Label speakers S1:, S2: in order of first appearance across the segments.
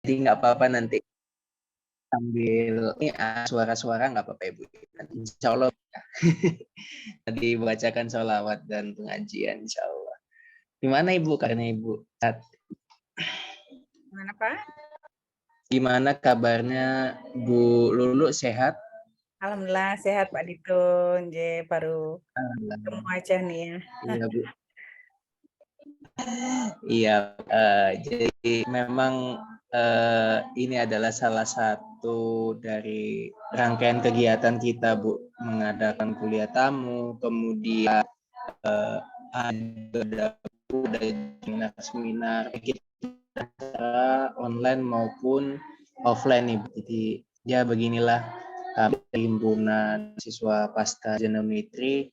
S1: Jadi nggak apa-apa nanti sambil ini suara-suara nggak apa-apa Ibu. Insya Allah tadi bacakan sholawat dan pengajian Insya Allah. Gimana Ibu karena Ibu?
S2: Gimana Pak?
S1: Gimana kabarnya Bu Lulu, sehat?
S2: Alhamdulillah sehat Pak Dito. Nje baru ketemu aja nih ya.
S1: Iya Bu. Iya, jadi memang ini adalah salah satu dari rangkaian kegiatan kita, Bu, mengadakan kuliah tamu, kemudian ada seminar kita online maupun offline nih. Jadi ya beginilah kami himpunan siswa pasca Geometri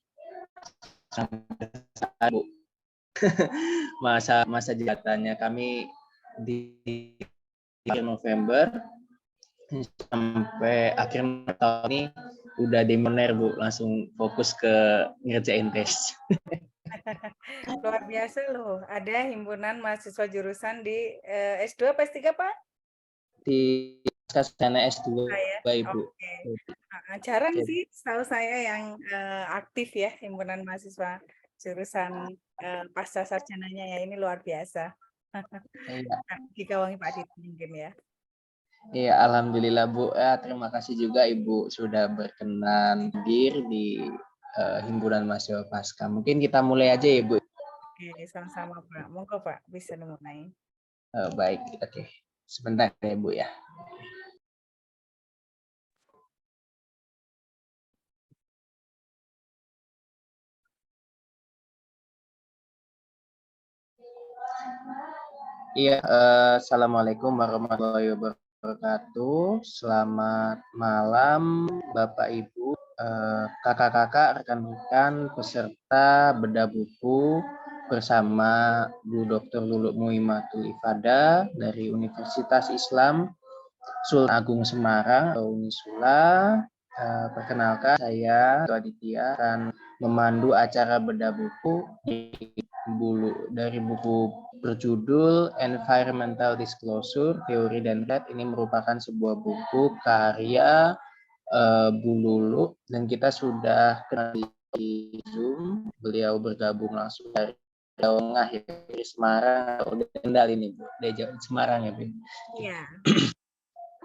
S1: masa jabatannya kami di akhir November sampai akhir tahun ini udah demoner Bu, langsung fokus ke ngerjain tes.
S2: Luar biasa loh, ada himpunan mahasiswa jurusan di S2 apa S3 Pak?
S1: Di sana S2
S2: Saya.
S1: Ibu.
S2: Oke. Jarang sih setahu saya yang aktif ya himpunan mahasiswa jurusan pasca sarjananya ya, ini luar biasa.
S1: Iya.
S2: Dikawangi Pak Dito mungkin ya.
S1: Iya, alhamdulillah Bu. Terima kasih juga Ibu sudah berkenan hadir di himpunan mahasiswa pasca. Mungkin kita mulai aja ya Bu.
S2: Oke, sama-sama Pak. Monggo Pak, bisa dimulai.
S1: Baik, oke. Sebentar ya Bu ya. Iya, assalamualaikum warahmatullahi wabarakatuh. Selamat malam, Bapak Ibu, kakak-kakak, rekan-rekan, peserta bedah buku bersama Bu Dr. Lulu Muimatul Ifada dari Universitas Islam Sultan Agung Semarang atau Unisula. Perkenalkan, saya Aditya akan memandu acara bedah buku dari buku berjudul Environmental Disclosure, Teori dan Red. Ini merupakan sebuah buku karya Bu Lulu dan kita sudah kenal di Zoom. Beliau bergabung langsung dari Jawa Tengah ya, dari Semarang, udah Kendal ini Bu, dari Semarang ya Bu.
S2: Iya.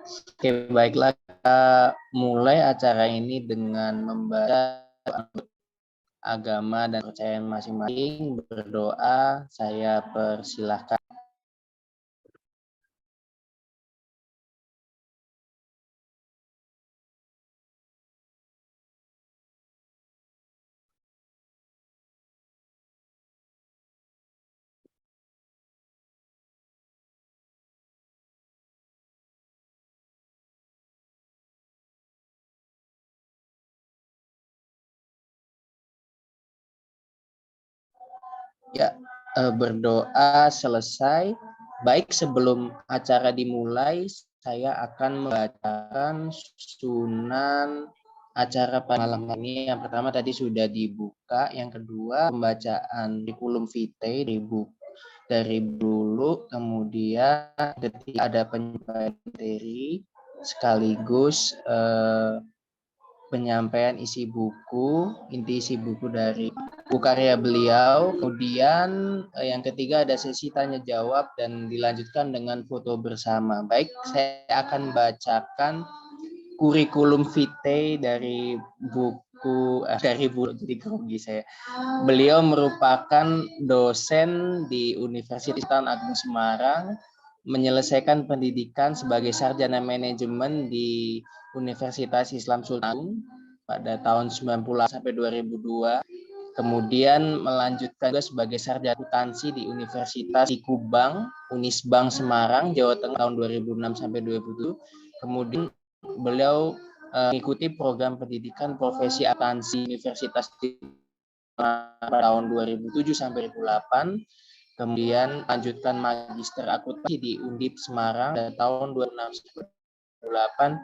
S1: Oke, baiklah, kita mulai acara ini dengan membaca agama dan kepercayaan masing-masing. Berdoa, saya persilahkan. Ya, berdoa selesai. Baik, sebelum acara dimulai, saya akan membacakan sunan acara pada malam ini. Yang pertama tadi sudah dibuka, yang kedua pembacaan kurikulum vitae dari dulu, kemudian ketika ada penyampaian materi sekaligus penyampaian isi buku, inti isi buku dari buku karya beliau. Kemudian yang ketiga ada sesi tanya jawab dan dilanjutkan dengan foto bersama. Baik, saya akan bacakan kurikulum vitae dari buku dari Bu, jadi grogi saya. Beliau merupakan dosen di Universitas Agung Semarang, menyelesaikan pendidikan sebagai sarjana manajemen di Universitas Islam Sultan pada tahun 90 sampai 2002. Kemudian melanjutkan juga sebagai sarjana akuntansi di Universitas di Kubang, Unisbank Semarang, Jawa Tengah tahun 2006 sampai 2007. Kemudian beliau mengikuti program pendidikan profesi akuntansi Universitas di tahun 2007 sampai 2008. Kemudian lanjutkan magister akuntansi di Undip Semarang pada tahun 2006 sampai 2008.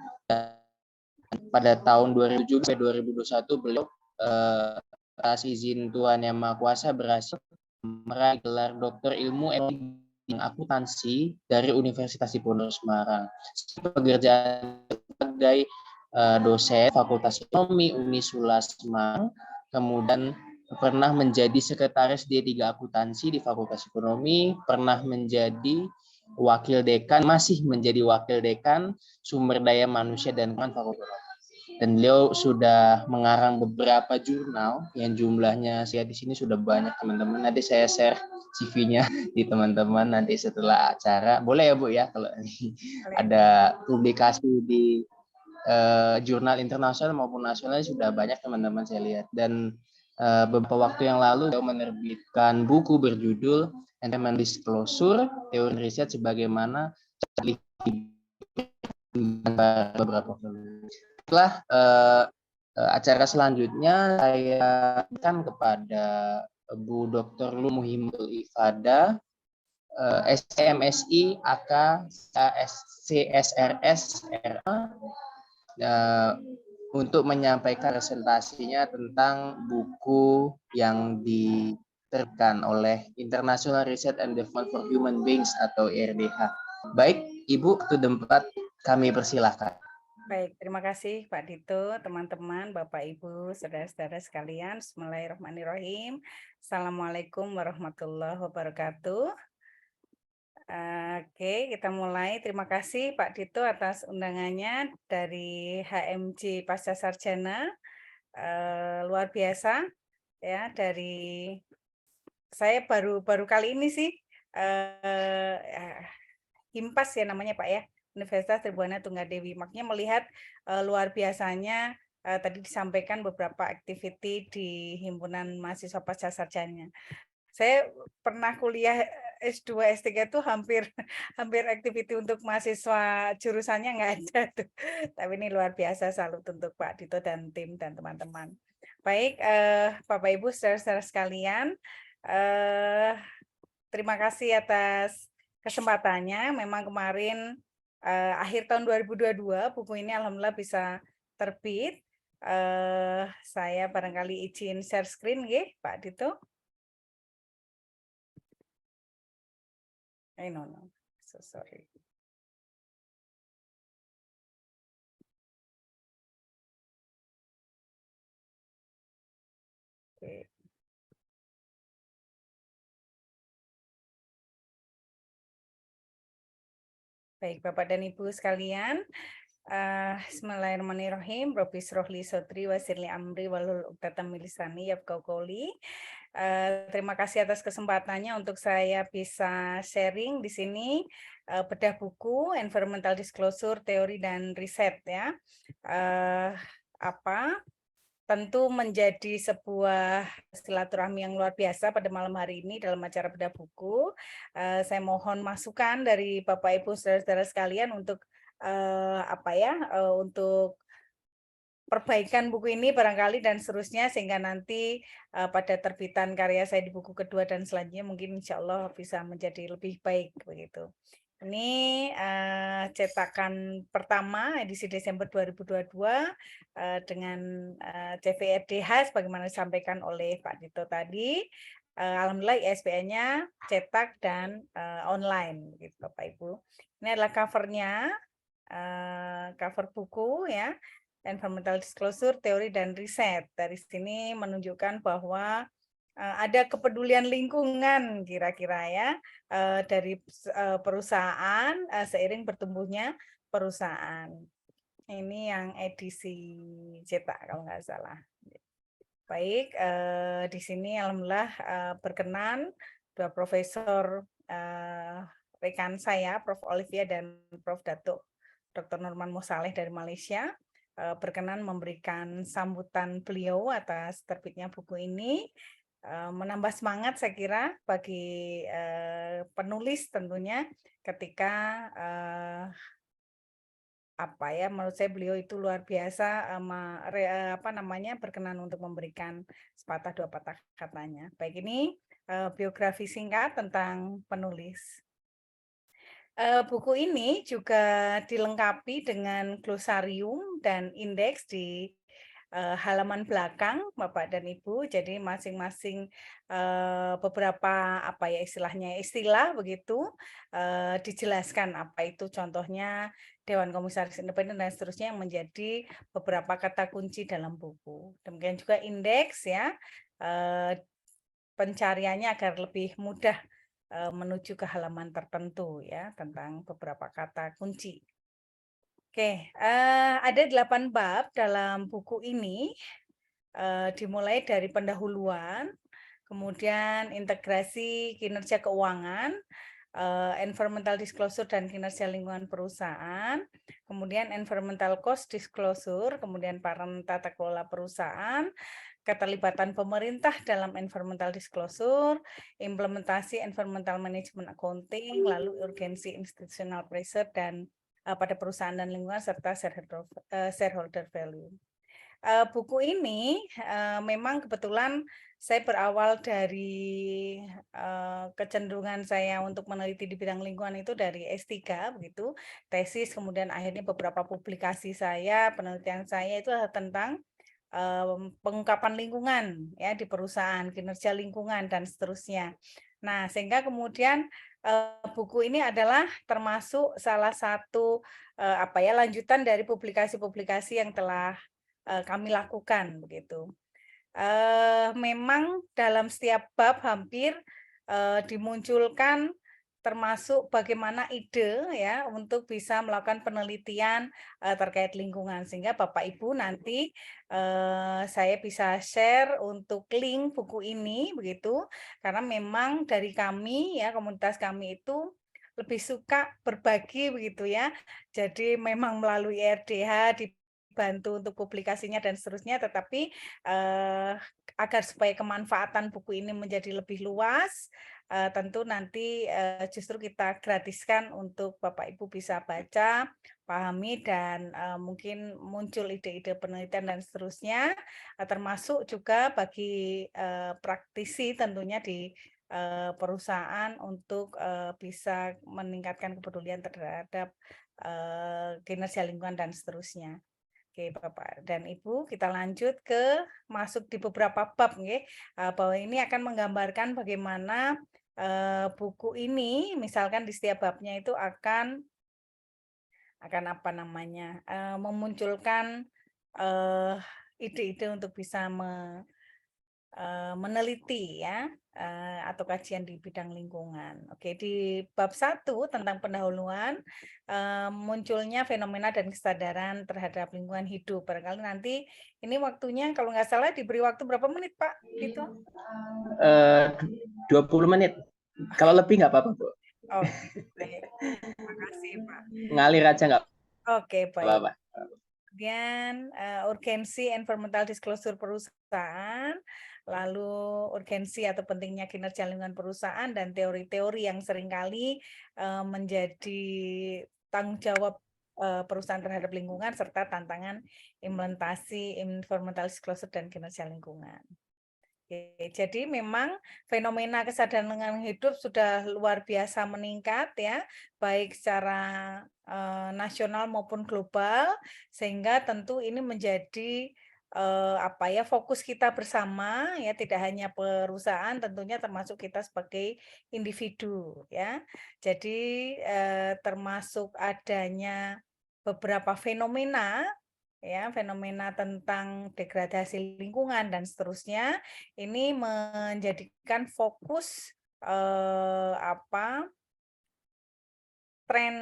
S1: Pada tahun 2007 sampai 2021 beliau atas izin Tuhan Yang Maha Kuasa berhasil meraih gelar doktor ilmu yang akuntansi dari Universitas Diponegoro Semarang. Pekerjaan sebagai dosen Fakultas Ekonomi Unisula Semarang, kemudian pernah menjadi sekretaris D3 akuntansi di Fakultas Ekonomi, pernah menjadi wakil dekan, masih menjadi wakil dekan sumber daya manusia dan Fakultas. Dan beliau sudah mengarang beberapa jurnal yang jumlahnya saya di sini sudah banyak teman-teman. Nanti saya share CV-nya di teman-teman nanti setelah acara. Boleh ya Bu ya kalau ada publikasi di jurnal internasional maupun nasional sudah banyak teman-teman saya lihat. Dan beberapa waktu yang lalu beliau menerbitkan buku berjudul Entertainment Disclosure, Teori Riset Sebagaimana beberapa setelah acara selanjutnya saya akan kepada Bu Dr. Lu Muhimul Ifada, SMSI AK CSRS RA, untuk menyampaikan presentasinya tentang buku yang diterbitkan oleh International Research and Development for Human Beings atau IRDH. Baik, Ibu, ke tempat kami persilahkan.
S2: Baik, terima kasih Pak Dito, teman-teman, Bapak Ibu, saudara-saudara sekalian. Bismillahirrahmanirrahim. Assalamualaikum warahmatullahi wabarakatuh. Oke, kita mulai. Terima kasih Pak Dito atas undangannya dari HMJ Pasca Sarjana. Luar biasa ya, dari saya baru kali ini sih HIMPAS ya namanya Pak ya, Universitas Tribhuwana Tunggadewi. Makanya melihat luar biasanya tadi disampaikan beberapa activity di Himpunan Mahasiswa Pasca Sarjana. Saya pernah kuliah S2, S3 itu hampir activity untuk mahasiswa jurusannya nggak ada tuh. Tapi ini luar biasa, salut untuk Pak Dito dan tim dan teman-teman. Baik, Bapak Ibu saudara-saudara sekalian, terima kasih atas kesempatannya. Memang kemarin akhir tahun 2022 buku ini alhamdulillah bisa terbit. Saya barangkali izin share screen nggih, Pak Dito. No, so sorry. Okay. Baik, Bapak dan Ibu sekalian, Bismillahirrahmanirrahim. Rabbi srohli sodri wasirli amri walul uqdatam min lisani yafqahu qawli. Terima kasih atas kesempatannya untuk saya bisa sharing di sini bedah buku Environmental Disclosure Teori dan Riset ya. Tentu menjadi sebuah silaturahmi yang luar biasa pada malam hari ini dalam acara bedah buku. Saya mohon masukan dari Bapak Ibu saudara-saudara sekalian untuk untuk perbaikan buku ini barangkali dan seterusnya sehingga nanti pada terbitan karya saya di buku kedua dan selanjutnya mungkin insya Allah bisa menjadi lebih baik begitu. Ini cetakan pertama edisi Desember 2022 dengan CVRDH sebagaimana disampaikan oleh Pak Dito tadi. Alhamdulillah ISBN-nya cetak dan online gitu Bapak Ibu. Ini adalah covernya, cover buku ya. Environmental Disclosure, Teori dan Riset. Dari sini menunjukkan bahwa ada kepedulian lingkungan kira-kira ya dari perusahaan seiring bertumbuhnya perusahaan. Ini yang edisi cetak kalau nggak salah. Baik, di sini alhamdulillah berkenan dua profesor rekan saya, Prof. Olivia dan Prof. Datuk Dr. Norman Mosaleh dari Malaysia berkenan memberikan sambutan beliau atas terbitnya buku ini, menambah semangat saya kira bagi penulis tentunya ketika menurut saya beliau itu luar biasa berkenan untuk memberikan sepatah dua patah katanya. Baik, ini biografi singkat tentang penulis. Buku ini juga dilengkapi dengan glosarium dan indeks di halaman belakang Bapak dan Ibu. Jadi masing-masing beberapa apa ya istilahnya istilah begitu dijelaskan apa itu contohnya Dewan Komisaris Independen dan seterusnya yang menjadi beberapa kata kunci dalam buku. Demikian juga indeks ya pencariannya agar lebih mudah menuju ke halaman tertentu ya tentang beberapa kata kunci. Oke, ada 8 bab dalam buku ini, dimulai dari pendahuluan, kemudian integrasi kinerja keuangan, environmental disclosure dan kinerja lingkungan perusahaan, kemudian environmental cost disclosure, kemudian peran tata kelola perusahaan, keterlibatan pemerintah dalam environmental disclosure, implementasi environmental management accounting, lalu urgensi institutional pressure dan pada perusahaan dan lingkungan serta shareholder value. Buku ini memang kebetulan saya berawal dari kecenderungan saya untuk meneliti di bidang lingkungan itu dari S3 begitu, tesis kemudian akhirnya beberapa publikasi saya, penelitian saya itu tentang pengungkapan lingkungan ya di perusahaan, kinerja lingkungan dan seterusnya. Nah, sehingga kemudian buku ini adalah termasuk salah satu apa ya lanjutan dari publikasi-publikasi yang telah kami lakukan begitu. Memang dalam setiap bab hampir dimunculkan termasuk bagaimana ide ya untuk bisa melakukan penelitian terkait lingkungan sehingga Bapak Ibu nanti saya bisa share untuk link buku ini begitu karena memang dari kami ya komunitas kami itu lebih suka berbagi begitu ya. Jadi memang melalui RDH dibantu untuk publikasinya dan seterusnya tetapi agar supaya kemanfaatan buku ini menjadi lebih luas tentu nanti justru kita gratiskan untuk Bapak Ibu bisa baca, pahami dan mungkin muncul ide-ide penelitian dan seterusnya, termasuk juga bagi praktisi tentunya di perusahaan untuk bisa meningkatkan kepedulian terhadap kinerja lingkungan dan seterusnya. Oke, Bapak dan Ibu, kita lanjut ke masuk di beberapa bab, nggih. Bahwa ini akan menggambarkan bagaimana buku ini, misalkan di setiap babnya itu akan apa namanya, memunculkan ide-ide untuk bisa meneliti ya atau kajian di bidang lingkungan. Oke, di bab 1 tentang pendahuluan munculnya fenomena dan kesadaran terhadap lingkungan hidup. Barangkali nanti ini waktunya kalau nggak salah diberi waktu berapa menit, Pak? Itu?
S1: 20 menit. Kalau lebih nggak apa-apa, Bu.
S2: Oke, baik. Terima kasih, Pak.
S1: Ngalir aja nggak
S2: Oke, baik.
S1: apa-apa.
S2: Kemudian urgensi environmental disclosure perusahaan, lalu urgensi atau pentingnya kinerja lingkungan perusahaan dan teori-teori yang seringkali menjadi tanggung jawab perusahaan terhadap lingkungan serta tantangan implementasi environmental disclosure dan kinerja lingkungan. Oke, jadi memang fenomena kesadaran lingkungan hidup sudah luar biasa meningkat ya, baik secara nasional maupun global, sehingga tentu ini menjadi apa ya fokus kita bersama ya, tidak hanya perusahaan, tentunya termasuk kita sebagai individu ya. Jadi termasuk adanya beberapa fenomena ya, fenomena tentang degradasi lingkungan dan seterusnya, ini menjadikan fokus tren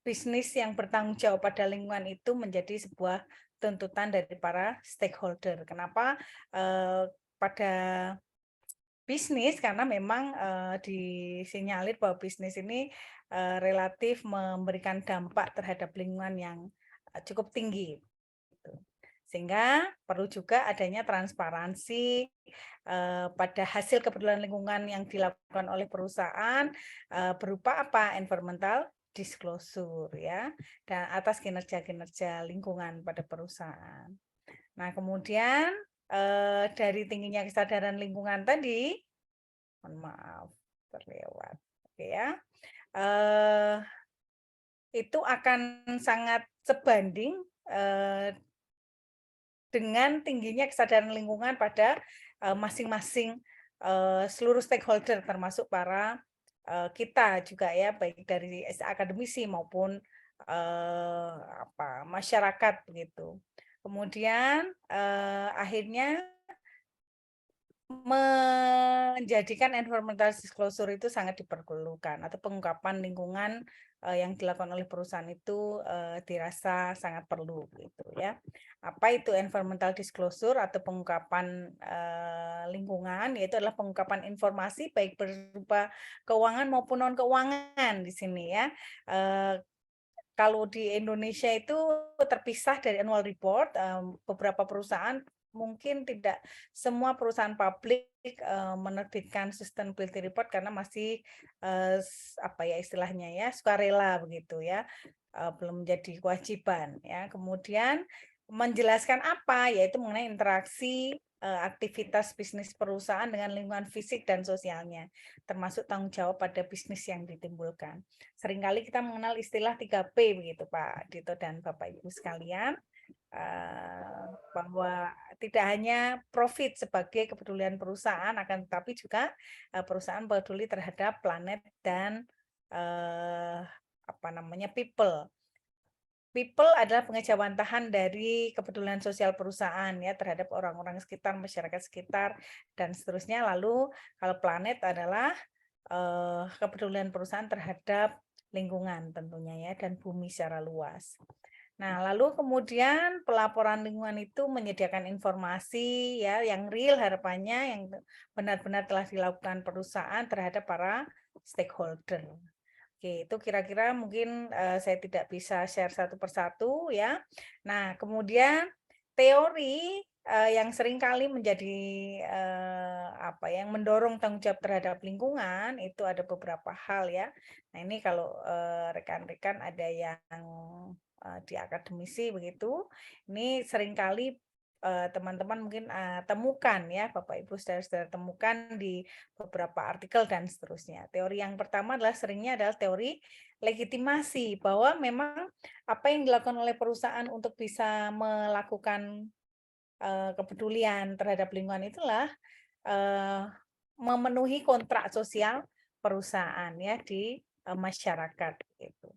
S2: bisnis yang bertanggung jawab pada lingkungan itu menjadi sebuah tuntutan dari para stakeholder. Kenapa pada bisnis? Karena memang disinyalir bahwa bisnis ini relatif memberikan dampak terhadap lingkungan yang cukup tinggi. Sehingga perlu juga adanya transparansi pada hasil kepedulian lingkungan yang dilakukan oleh perusahaan berupa apa? Environmental disclosure ya, dan atas kinerja-kinerja lingkungan pada perusahaan. Nah, kemudian dari tingginya kesadaran lingkungan tadi, mohon maaf terlewat, oke ya, itu akan sangat sebanding dengan tingginya kesadaran lingkungan pada masing-masing seluruh stakeholder termasuk para kita juga ya, baik dari akademisi maupun masyarakat begitu. Kemudian akhirnya menjadikan environmental disclosure itu sangat diperlukan atau pengungkapan lingkungan yang dilakukan oleh perusahaan itu dirasa sangat perlu gitu ya. Apa itu environmental disclosure atau pengungkapan lingkungan? Yaitu adalah pengungkapan informasi baik berupa keuangan maupun non keuangan di sini ya. Kalau di Indonesia itu terpisah dari annual report, beberapa perusahaan mungkin tidak semua perusahaan publik menerbitkan sustainability report karena masih istilahnya ya sukarela begitu ya, belum menjadi kewajiban ya. Kemudian menjelaskan apa yaitu mengenai interaksi aktivitas bisnis perusahaan dengan lingkungan fisik dan sosialnya, termasuk tanggung jawab pada bisnis yang ditimbulkan. Seringkali kita mengenal istilah 3P begitu Pak Dito dan Bapak Ibu sekalian, bahwa tidak hanya profit sebagai kepedulian perusahaan, akan tetapi juga perusahaan peduli terhadap planet dan people. People adalah pengejawantahan dari kepedulian sosial perusahaan ya terhadap orang-orang sekitar, masyarakat sekitar dan seterusnya. Lalu kalau planet adalah kepedulian perusahaan terhadap lingkungan tentunya ya dan bumi secara luas. Nah, lalu kemudian pelaporan lingkungan itu menyediakan informasi ya yang real harapannya yang benar-benar telah dilakukan perusahaan terhadap para stakeholder. Oke, itu kira-kira mungkin saya tidak bisa share satu persatu ya. Nah, kemudian teori yang seringkali menjadi yang mendorong tanggung jawab terhadap lingkungan itu ada beberapa hal ya. Nah, ini kalau rekan-rekan ada yang di akademisi begitu, ini seringkali teman-teman mungkin temukan ya, Bapak Ibu saudara-saudara temukan di beberapa artikel dan seterusnya. Teori yang pertama seringnya adalah teori legitimasi, bahwa memang apa yang dilakukan oleh perusahaan untuk bisa melakukan kepedulian terhadap lingkungan itulah memenuhi kontrak sosial perusahaan ya di masyarakat gitu.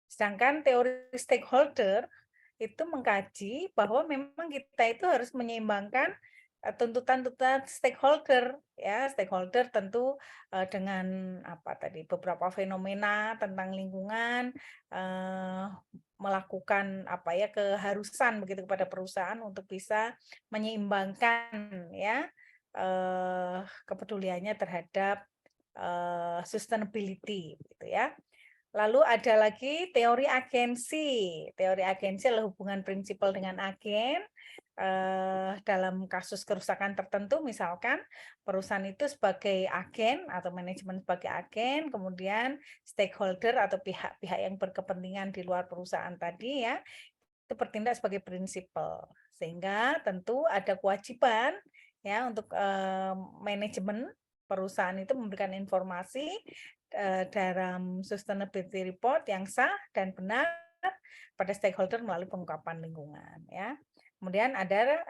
S2: Sedangkan teori stakeholder itu mengkaji bahwa memang kita itu harus menyeimbangkan tuntutan-tuntutan stakeholder ya, stakeholder tentu dengan beberapa fenomena tentang lingkungan, melakukan keharusan begitu kepada perusahaan untuk bisa menyeimbangkan ya kepeduliannya terhadap sustainability gitu ya. Lalu ada lagi teori agensi. Teori agensi adalah hubungan prinsipal dengan agen. Dalam kasus kerusakan tertentu, misalkan perusahaan itu sebagai agen atau manajemen sebagai agen, kemudian stakeholder atau pihak-pihak yang berkepentingan di luar perusahaan tadi ya, itu bertindak sebagai prinsipal. Sehingga tentu ada kewajiban ya untuk manajemen perusahaan itu memberikan informasi dalam sustainability report yang sah dan benar pada stakeholder melalui pengungkapan lingkungan ya. Kemudian ada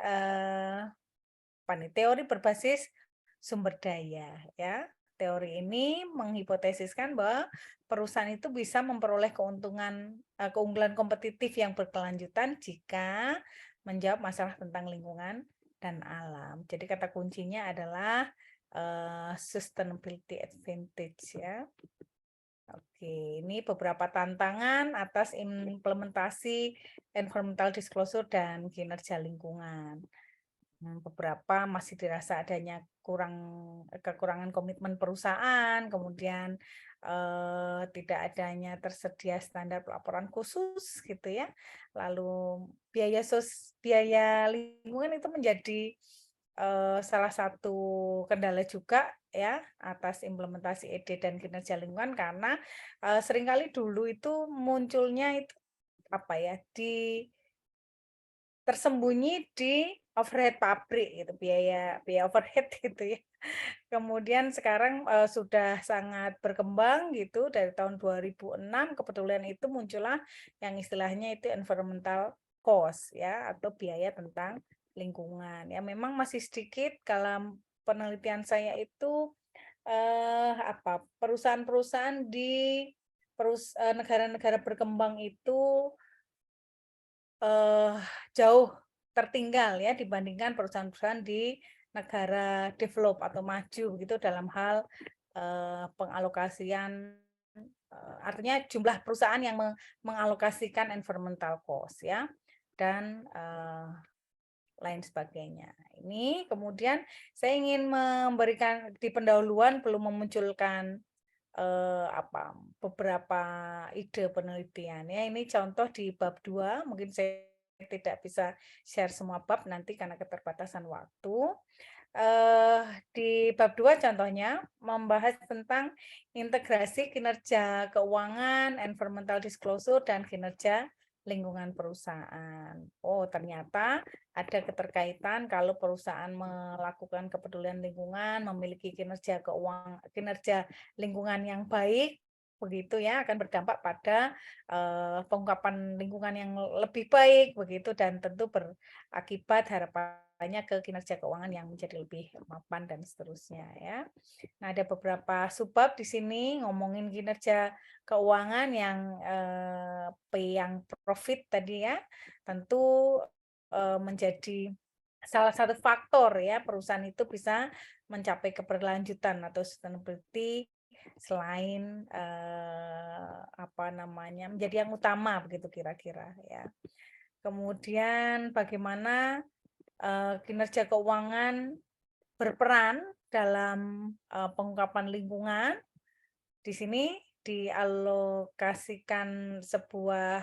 S2: teori berbasis sumber daya ya. Teori ini menghipotesiskan bahwa perusahaan itu bisa memperoleh keunggulan kompetitif yang berkelanjutan jika menjawab masalah tentang lingkungan dan alam. Jadi kata kuncinya adalah sustainability advantage ya. Oke, ini beberapa tantangan atas implementasi environmental disclosure dan kinerja lingkungan. Beberapa masih dirasa adanya kekurangan komitmen perusahaan, kemudian tidak adanya tersedia standar pelaporan khusus gitu ya. Lalu biaya lingkungan itu menjadi salah satu kendala juga ya atas implementasi ED dan kinerja lingkungan karena seringkali dulu itu munculnya itu tersembunyi di overhead pabrik gitu, biaya overhead gitu ya. Kemudian sekarang sudah sangat berkembang gitu dari tahun 2006 kebetulan itu muncullah yang istilahnya itu environmental cost ya, atau biaya tentang lingkungan. Ya memang masih sedikit kalau penelitian saya itu perusahaan-perusahaan di negara-negara berkembang itu jauh tertinggal ya dibandingkan perusahaan-perusahaan di negara develop atau maju gitu dalam hal pengalokasian artinya jumlah perusahaan yang mengalokasikan environmental cost ya dan lain sebagainya. Ini kemudian saya ingin memberikan di pendahuluan belum memunculkan beberapa ide penelitian ya. Ini contoh di bab 2, mungkin saya tidak bisa share semua bab nanti karena keterbatasan waktu. Di bab 2 contohnya membahas tentang integrasi kinerja keuangan, environmental disclosure, dan kinerja lingkungan perusahaan. Oh, ternyata ada keterkaitan kalau perusahaan melakukan kepedulian lingkungan, memiliki kinerja kinerja lingkungan yang baik, begitu ya, akan berdampak pada pengungkapan lingkungan yang lebih baik, begitu, dan tentu berakibat harapannya ke kinerja keuangan yang menjadi lebih mapan dan seterusnya ya. Nah, ada beberapa subbab di sini ngomongin kinerja keuangan yang P yang profit tadi ya, tentu menjadi salah satu faktor ya perusahaan itu bisa mencapai keberlanjutan atau sustainability selain menjadi yang utama begitu kira-kira ya. Kemudian bagaimana kinerja keuangan berperan dalam pengungkapan lingkungan. Di sini dialokasikan sebuah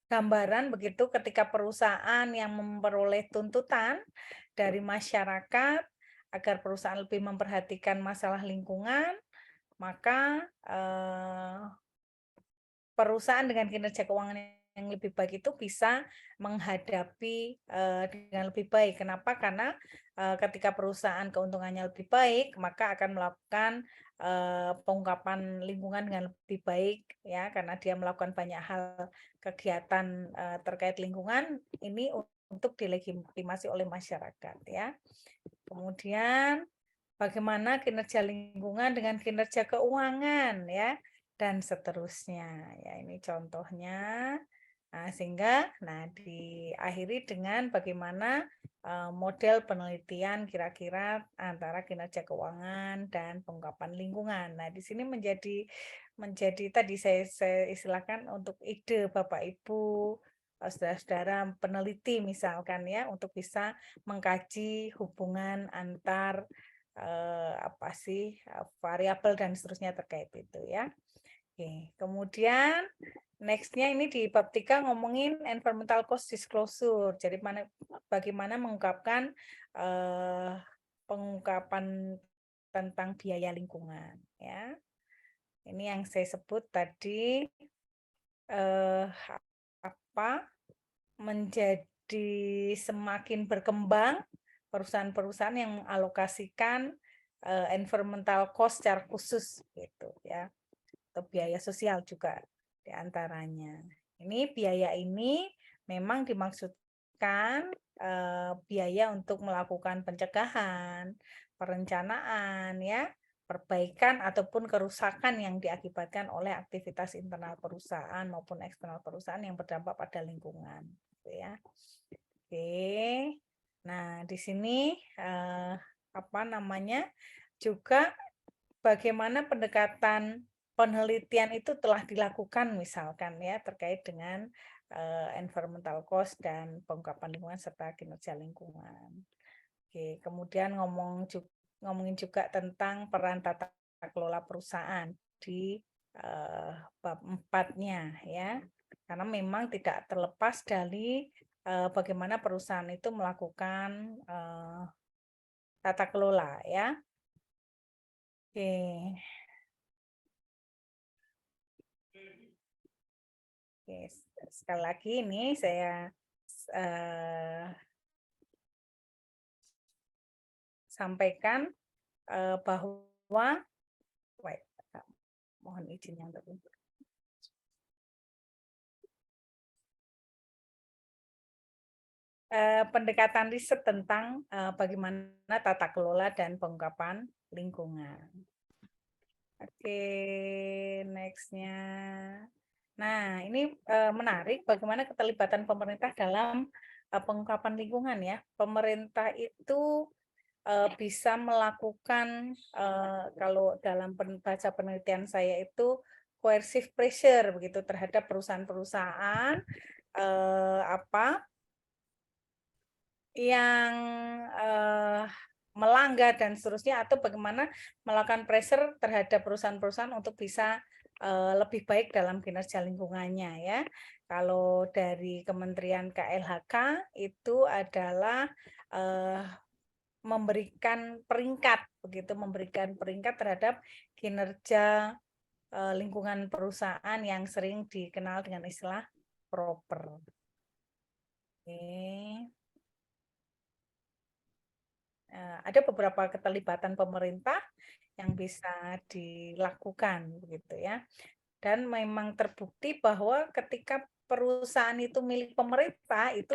S2: gambaran begitu ketika perusahaan yang memperoleh tuntutan dari masyarakat agar perusahaan lebih memperhatikan masalah lingkungan, maka perusahaan dengan kinerja keuangan yang lebih baik itu bisa menghadapi dengan lebih baik. Kenapa? Karena ketika perusahaan keuntungannya lebih baik, maka akan melakukan pengungkapan lingkungan dengan lebih baik ya, karena dia melakukan banyak hal kegiatan terkait lingkungan ini untuk dilegitimasi oleh masyarakat ya. Kemudian bagaimana kinerja lingkungan dengan kinerja keuangan ya dan seterusnya ya, ini contohnya. Nah, sehingga diakhiri dengan bagaimana model penelitian kira-kira antara kinerja keuangan dan pengungkapan lingkungan. Nah, di sini menjadi tadi saya istilahkan untuk ide Bapak Ibu saudara-saudara peneliti misalkan ya, untuk bisa mengkaji hubungan antar variabel dan seterusnya terkait itu ya. Oke, kemudian next-nya ini di bab 3 ngomongin environmental cost disclosure. Jadi bagaimana mengungkapkan pengungkapan tentang biaya lingkungan ya. Ini yang saya sebut tadi menjadi semakin berkembang perusahaan-perusahaan yang mengalokasikan environmental cost secara khusus gitu ya, atau biaya sosial juga diantaranya. Ini biaya ini memang dimaksudkan biaya untuk melakukan pencegahan, perencanaan ya, perbaikan ataupun kerusakan yang diakibatkan oleh aktivitas internal perusahaan maupun eksternal perusahaan yang berdampak pada lingkungan gitu ya. Oke. Nah, di sini juga bagaimana pendekatan penelitian itu telah dilakukan misalkan ya terkait dengan environmental cost dan pengungkapan lingkungan serta kinerja lingkungan. Oke, kemudian ngomongin juga tentang peran tata kelola perusahaan di bab 4-nya ya. Karena memang tidak terlepas dari bagaimana perusahaan itu melakukan tata kelola ya. Oke. Oke, sekali lagi ini saya sampaikan bahwa mohon izin yang tertentu. pendekatan riset tentang bagaimana tata kelola dan pengungkapan lingkungan. Oke, next-nya. Nah, ini menarik bagaimana keterlibatan pemerintah dalam pengungkapan lingkungan ya. Pemerintah itu bisa melakukan kalau dalam baca penelitian saya itu coercive pressure begitu terhadap perusahaan-perusahaan apa yang melanggar dan seterusnya atau bagaimana melakukan pressure terhadap perusahaan-perusahaan untuk bisa lebih baik dalam kinerja lingkungannya ya. Kalau dari Kementerian KLHK itu adalah memberikan peringkat begitu, memberikan peringkat terhadap kinerja lingkungan perusahaan yang sering dikenal dengan istilah proper. Oke. Ada beberapa keterlibatan pemerintah yang bisa dilakukan begitu ya. Dan memang terbukti bahwa ketika perusahaan itu milik pemerintah itu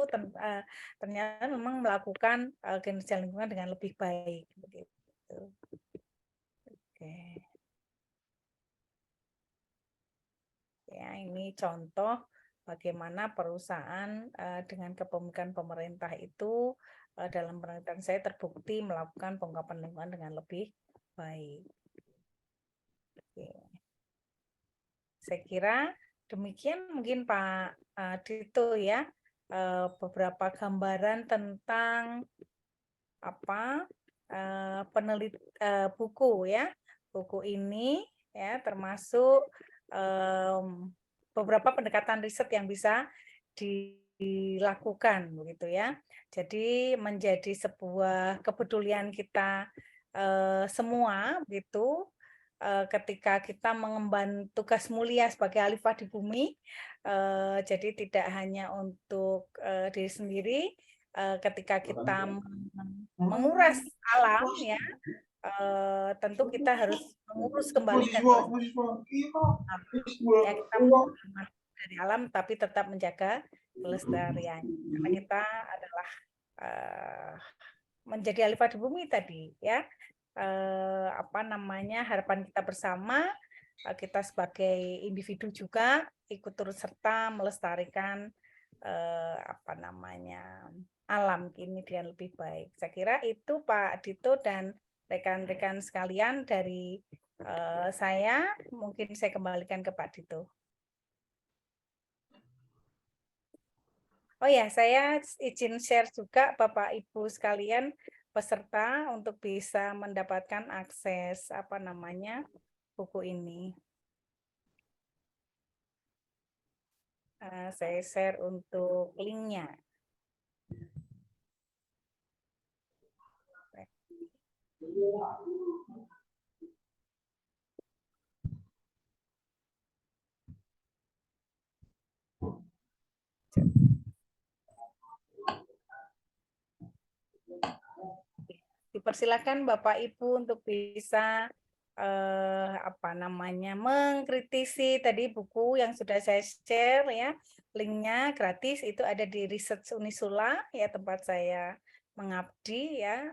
S2: ternyata memang melakukan kinerja lingkungan dengan lebih baik begitu. Oke. Ya, ini contoh bagaimana perusahaan dengan kepemilikan pemerintah itu dalam penelitian saya terbukti melakukan pengungkapan lingkungan dengan lebih baik. Oke. Saya kira demikian mungkin Pak Dito ya, beberapa gambaran tentang apa buku ya, buku ini ya termasuk beberapa pendekatan riset yang bisa dilakukan begitu ya. Jadi menjadi sebuah kepedulian kita semua gitu ketika kita mengemban tugas mulia sebagai khalifah di bumi. Jadi tidak hanya untuk diri sendiri ketika kita menguras alam ya. Tentu kita harus mengurus kembali dan ya kita dari alam tapi tetap menjaga kelestarian karena kita adalah menjadi khalifah di bumi tadi ya harapan kita bersama kita sebagai individu juga ikut turut serta melestarikan alam ini dengan lebih baik. Saya kira itu Pak Dito dan rekan-rekan sekalian dari saya, mungkin saya kembalikan ke Pak Dito. Oh ya, saya izin share juga Bapak Ibu sekalian peserta untuk bisa mendapatkan akses buku ini. Saya share untuk linknya. Dipersilakan Bapak Ibu untuk bisa mengkritisi tadi buku yang sudah saya share ya, linknya gratis itu ada di Research Unisula ya tempat saya mengabdi ya,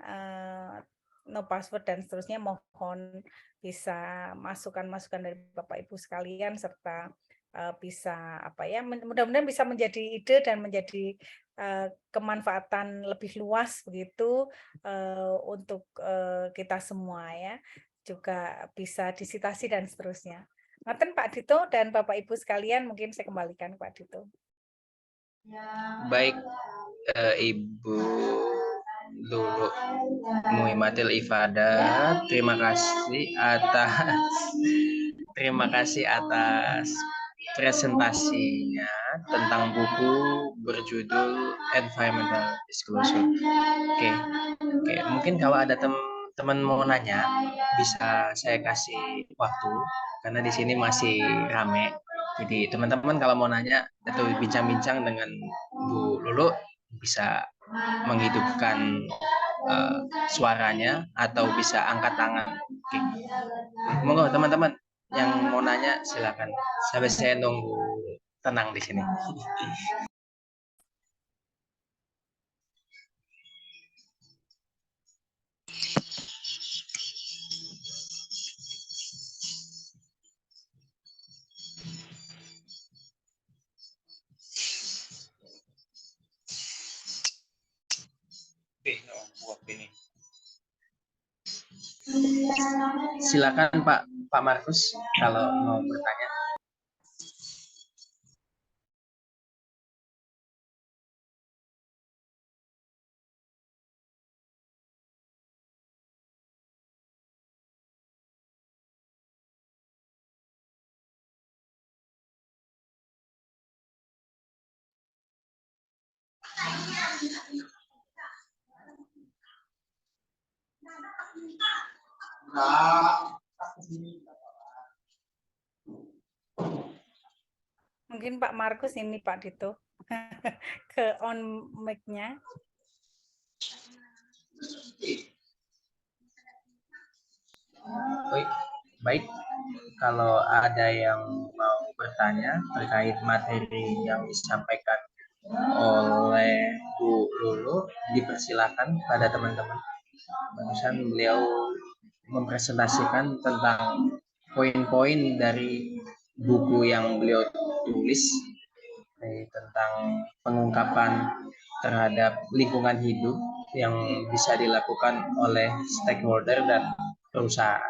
S2: no password dan seterusnya, mohon bisa masukan-masukan dari Bapak Ibu sekalian serta bisa mudah-mudahan bisa menjadi ide dan menjadi kemanfaatan lebih luas begitu untuk kita semua ya, juga bisa disitasi dan seterusnya. Ngaten Pak Dito dan Bapak Ibu sekalian, mungkin saya kembalikan ke Pak Dito.
S1: Baik, Ibu Lulu Muhimmatil Ifadah, terima kasih atas presentasinya tentang buku berjudul Environmental Disclosure. Oke, mungkin kalau ada teman mau nanya bisa saya kasih waktu karena di sini masih rame. Jadi teman-teman kalau mau nanya atau bincang-bincang dengan Bu Lulu bisa menghidupkan suaranya atau bisa angkat tangan. Oke. Monggo teman-teman yang mau nanya silakan. Sampai saya nunggu tenang di sini. waktu ini. Silakan Pak Markus kalau mau bertanya.
S2: Mungkin Pak Markus ini Pak Dito ke on mic-nya.
S1: Baik, kalau ada yang mau bertanya terkait materi yang disampaikan oleh Bu Lulu, dipersilakan pada teman-teman. Barusan beliau mempresentasikan tentang poin-poin dari buku yang beliau tulis tentang pengungkapan terhadap lingkungan hidup yang bisa dilakukan oleh stakeholder dan perusahaan.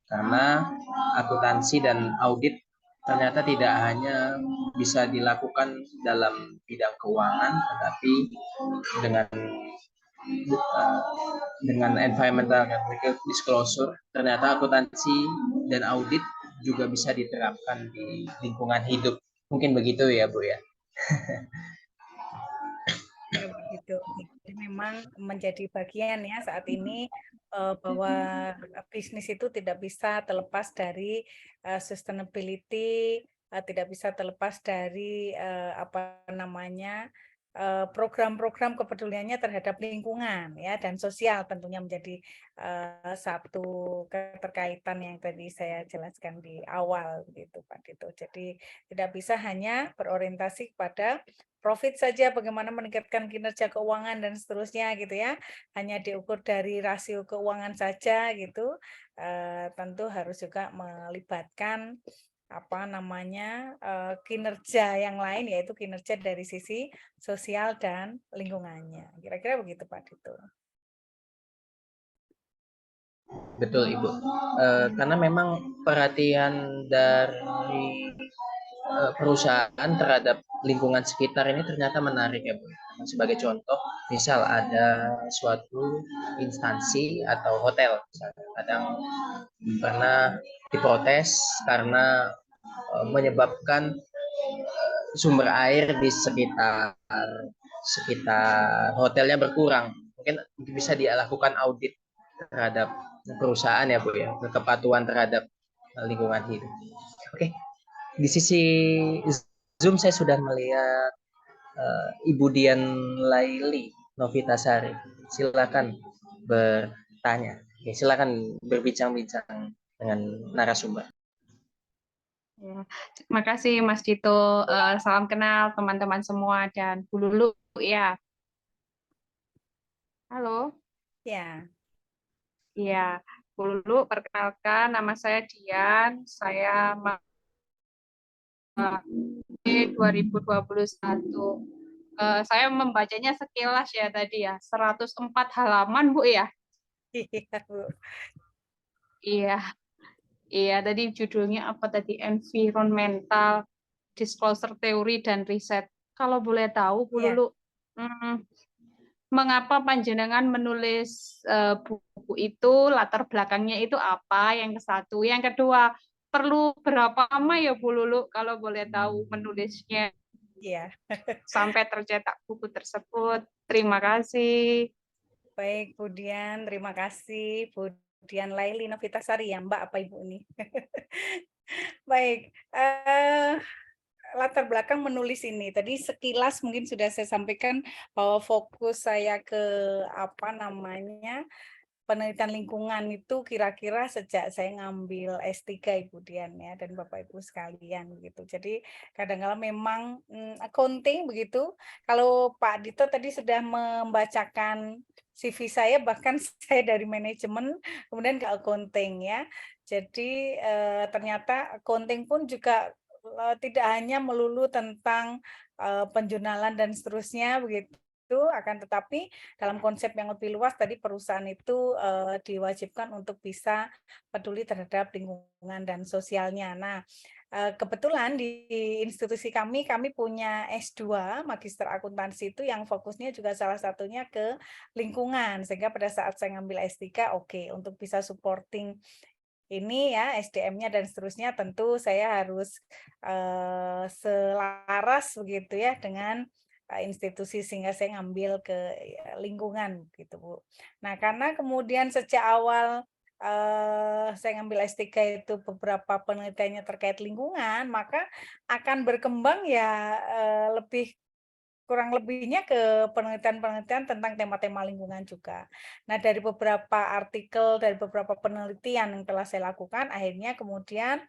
S1: Karena akuntansi dan audit ternyata tidak hanya bisa dilakukan dalam bidang keuangan, tetapi dengan environmental disclosure, ternyata akuntansi dan audit juga bisa diterapkan di lingkungan hidup. Mungkin begitu ya, Bu ya.
S2: Ya begitu. Jadi memang menjadi bagian ya saat ini bahwa bisnis itu tidak bisa terlepas dari sustainability, tidak bisa terlepas dari apa namanya program-program kepeduliannya terhadap lingkungan ya dan sosial tentunya menjadi satu keterkaitan yang tadi saya jelaskan di awal gitu Pak Dito. Jadi tidak bisa hanya berorientasi pada profit saja, bagaimana meningkatkan kinerja keuangan dan seterusnya gitu ya, hanya diukur dari rasio keuangan saja gitu, tentu harus juga melibatkan apa namanya kinerja yang lain, yaitu kinerja dari sisi sosial dan lingkungannya. Kira-kira begitu Pak Dito.
S1: Betul Ibu, karena memang perhatian dari perusahaan terhadap lingkungan sekitar ini ternyata menarik ya Bu. Sebagai contoh, misal ada suatu instansi atau hotel, misalnya, kadang pernah diprotes karena menyebabkan sumber air di sekitar hotelnya berkurang. Mungkin bisa dilakukan audit terhadap perusahaan ya Bu ya, kepatuhan terhadap lingkungan hidup. Oke, di sisi Zoom saya sudah melihat Ibu Dian Laili Novitasari. Silakan bertanya. Oke, silakan berbincang-bincang dengan narasumber.
S3: Ya, terima kasih Mas Dito. Salam kenal teman-teman semua dan Bu Lulu ya. Halo.
S2: Ya.
S3: Iya, Bu Lulu, perkenalkan nama saya Dian. Saya 2021. Saya membacanya sekilas ya tadi ya, 104 halaman Bu ya.
S2: Iya, Bu.
S3: Iya. Iya, tadi judulnya apa tadi? Environmental Disclosure Theory dan Riset. Kalau boleh tahu, Bu Lulu, mengapa panjenengan menulis buku itu, latar belakangnya itu apa? Yang ke satu. Yang kedua, perlu berapa lama ya Bu Lulu kalau boleh tahu menulisnya?
S2: Iya.
S3: Sampai tercetak buku tersebut. Terima kasih.
S2: Baik, Bu Dian, terima kasih. Bu Dian Laili Novitasari ya, Mbak apa Ibu ini? Baik, latar belakang menulis ini. Tadi sekilas mungkin sudah saya sampaikan bahwa fokus saya ke apa namanya penelitian lingkungan itu kira-kira sejak saya ngambil S3 Ibu Dian ya dan Bapak Ibu sekalian gitu. Jadi kadang-kadang memang accounting begitu. Kalau Pak Dito tadi sudah membacakan CV saya, bahkan saya dari manajemen kemudian ke accounting ya. Jadi ternyata accounting pun juga tidak hanya melulu tentang penjurnalan dan seterusnya begitu, itu, akan tetapi dalam konsep yang lebih luas tadi perusahaan itu diwajibkan untuk bisa peduli terhadap lingkungan dan sosialnya. Nah, kebetulan di institusi kami punya S2 Magister Akuntansi itu yang fokusnya juga salah satunya ke lingkungan, sehingga pada saat saya ngambil S3 oke, untuk bisa supporting ini ya SDM-nya dan seterusnya tentu saya harus selaras begitu ya dengan institusi, sehingga saya ngambil ke lingkungan gitu Bu. Nah, karena kemudian sejak awal saya ngambil S3 itu beberapa penelitiannya terkait lingkungan, maka akan berkembang ya lebih kurang lebihnya ke penelitian-penelitian tentang tema-tema lingkungan juga. Nah, dari beberapa artikel, dari beberapa penelitian yang telah saya lakukan, akhirnya kemudian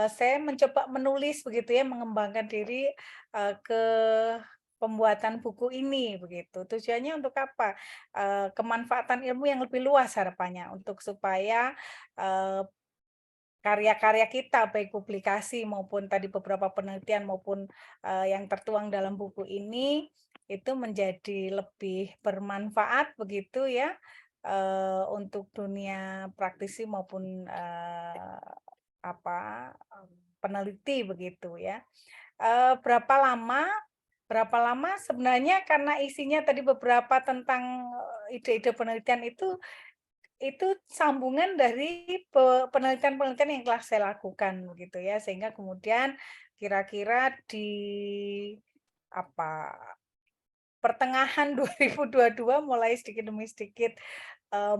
S2: saya mencoba menulis begitu ya, mengembangkan diri ke pembuatan buku ini begitu. Tujuannya untuk apa? Kemanfaatan ilmu yang lebih luas harapannya untuk supaya karya-karya kita, baik publikasi maupun tadi beberapa penelitian maupun yang tertuang dalam buku ini, itu menjadi lebih bermanfaat begitu ya, untuk dunia praktisi maupun peneliti begitu ya. Berapa lama sebenarnya karena isinya tadi beberapa tentang ide-ide penelitian itu sambungan dari penelitian-penelitian yang telah saya lakukan begitu ya, sehingga kemudian kira-kira di apa pertengahan 2022 mulai sedikit demi sedikit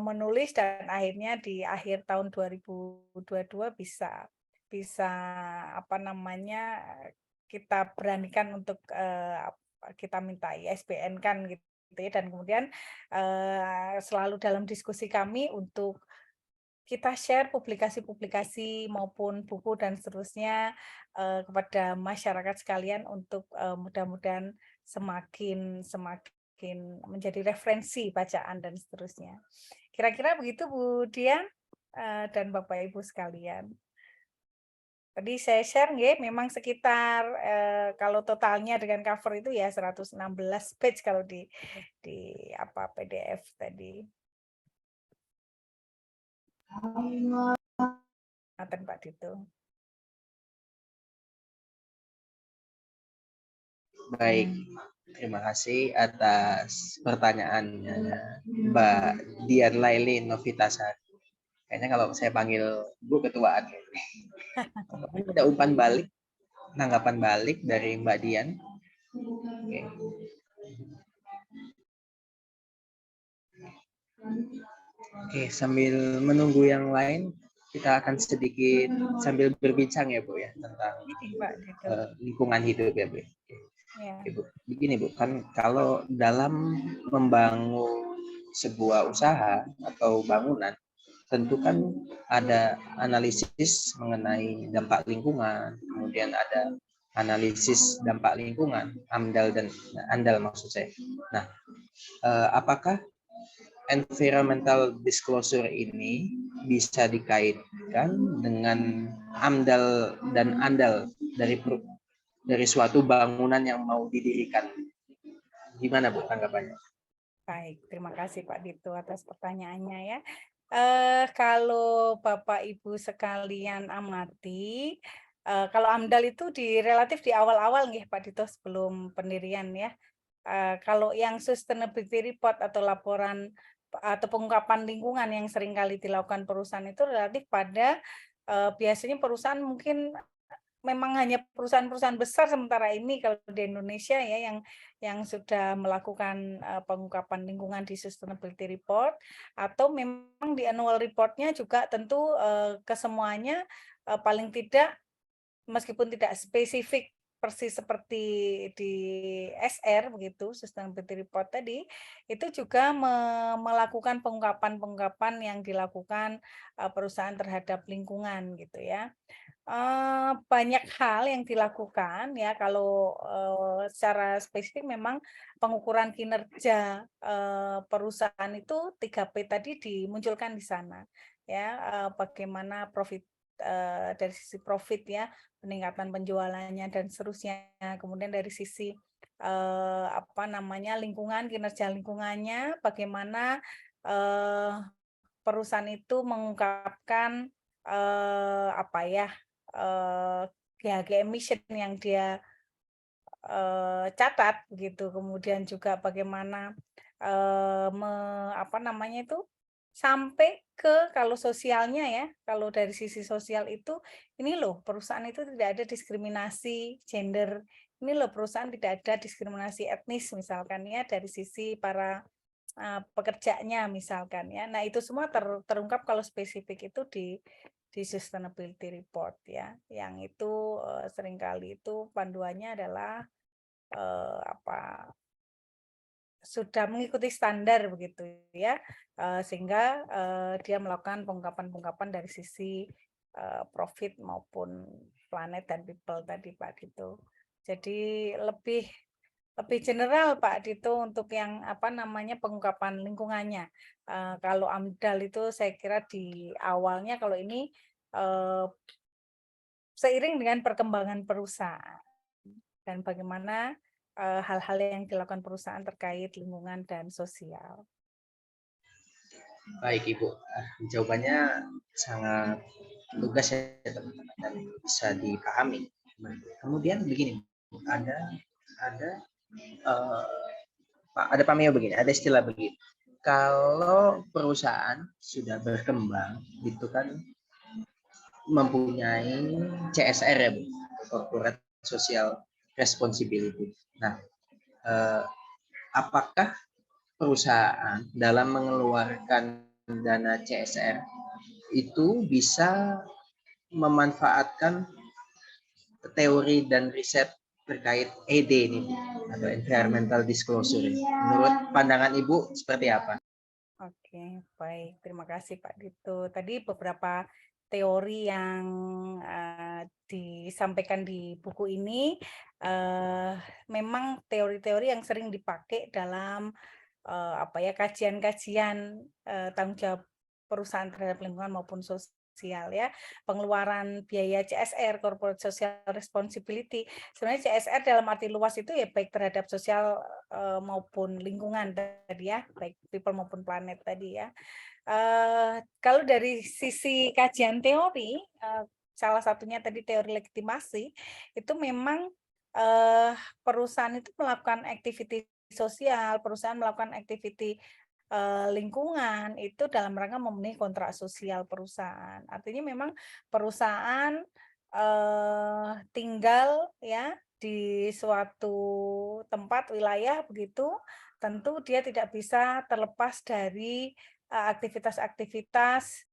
S2: menulis, dan akhirnya di akhir tahun 2022 bisa bisa kita beranikan untuk kita minta ISBN kan gitu ya, dan kemudian selalu dalam diskusi kami untuk kita share publikasi-publikasi maupun buku dan seterusnya kepada masyarakat sekalian untuk mudah-mudahan semakin menjadi referensi bacaan dan seterusnya. Kira-kira begitu Bu Dian dan Bapak Ibu sekalian. Tadi saya share nggih, memang sekitar kalau totalnya dengan cover itu ya 116 page kalau di PDF tadi. Ngaten Pak Dito.
S1: Baik, terima kasih atas pertanyaannya Mbak Dian Laili Novitasari. Kayaknya kalau saya panggil Bu ketuaan. Ada umpan balik, tanggapan balik dari Mbak Dian. Oke. Oke, sambil menunggu yang lain, kita akan sedikit sambil berbincang ya Bu ya tentang lingkungan hidup ya Bu.
S2: Ya.
S1: Ibu, begini Bu, kan kalau dalam membangun sebuah usaha atau bangunan, tentu kan ada analisis mengenai dampak lingkungan, kemudian ada analisis dampak lingkungan, AMDAL dan ANDAL maksud saya. Nah, apakah environmental disclosure ini bisa dikaitkan dengan AMDAL dan ANDAL dari suatu bangunan yang mau didirikan? Gimana Bu tanggapannya?
S2: Baik, terima kasih Pak Dito atas pertanyaannya ya. Kalau Bapak Ibu sekalian amati, kalau AMDAL itu relatif di awal-awal nih Pak Dito sebelum pendirian ya. Kalau yang sustainability report atau laporan atau pengungkapan lingkungan yang seringkali dilakukan perusahaan itu relatif pada biasanya perusahaan mungkin memang hanya perusahaan-perusahaan besar sementara ini kalau di Indonesia ya yang sudah melakukan pengungkapan lingkungan di sustainability report, atau memang di annual report-nya juga tentu kesemuanya paling tidak meskipun tidak spesifik persis seperti di SR begitu, sustainability report tadi, itu juga melakukan pengungkapan-pengungkapan yang dilakukan perusahaan terhadap lingkungan gitu ya. Banyak hal yang dilakukan ya kalau secara spesifik memang pengukuran kinerja perusahaan itu 3P tadi dimunculkan di sana ya, bagaimana profit dari sisi profit ya, peningkatan penjualannya dan seterusnya. Kemudian dari sisi apa namanya lingkungan, kinerja lingkungannya, bagaimana perusahaan itu mengungkapkan apa ya GHG emission yang dia catat begitu. Kemudian juga bagaimana apa namanya itu sampai ke kalau sosialnya ya, kalau dari sisi sosial itu ini loh perusahaan itu tidak ada diskriminasi gender, ini loh perusahaan tidak ada diskriminasi etnis misalkan ya dari sisi para pekerjanya misalkan ya. Nah, itu semua terungkap kalau spesifik itu di sustainability report ya. Yang itu seringkali itu panduannya adalah apa sudah mengikuti standar begitu ya, sehingga dia melakukan pengungkapan-pengungkapan dari sisi profit maupun planet dan people tadi Pak Dito. Jadi lebih general Pak Dito untuk yang apa namanya pengungkapan lingkungannya. Kalau AMDAL itu saya kira di awalnya, kalau ini seiring dengan perkembangan perusahaan dan bagaimana hal-hal yang dilakukan perusahaan terkait lingkungan dan sosial.
S1: Baik Ibu, jawabannya sangat lugas ya teman-teman dan bisa dipahami. Kemudian begini, ada ada pameo begini, ada istilah begini. Kalau perusahaan sudah berkembang, itu kan mempunyai CSR ya Bu, Corporate Social Responsibility. Nah, apakah perusahaan dalam mengeluarkan dana CSR itu bisa memanfaatkan teori dan riset terkait ED ini atau environmental disclosure. Menurut pandangan Ibu seperti apa?
S2: Oke, baik. Terima kasih Pak Dito. Tadi beberapa teori yang disampaikan di buku ini memang teori-teori yang sering dipakai dalam apa ya kajian-kajian tanggung jawab perusahaan terhadap lingkungan maupun sosial ya, pengeluaran biaya CSR corporate social responsibility. Sebenarnya CSR dalam arti luas itu ya baik terhadap sosial maupun lingkungan tadi ya, baik people maupun planet tadi ya. Kalau dari sisi kajian teori, salah satunya tadi teori legitimasi, itu memang perusahaan itu melakukan aktiviti sosial, perusahaan melakukan aktiviti lingkungan itu dalam rangka memenuhi kontrak sosial perusahaan. Artinya memang perusahaan tinggal ya di suatu tempat wilayah begitu, tentu dia tidak bisa terlepas dari aktivitas-aktivitas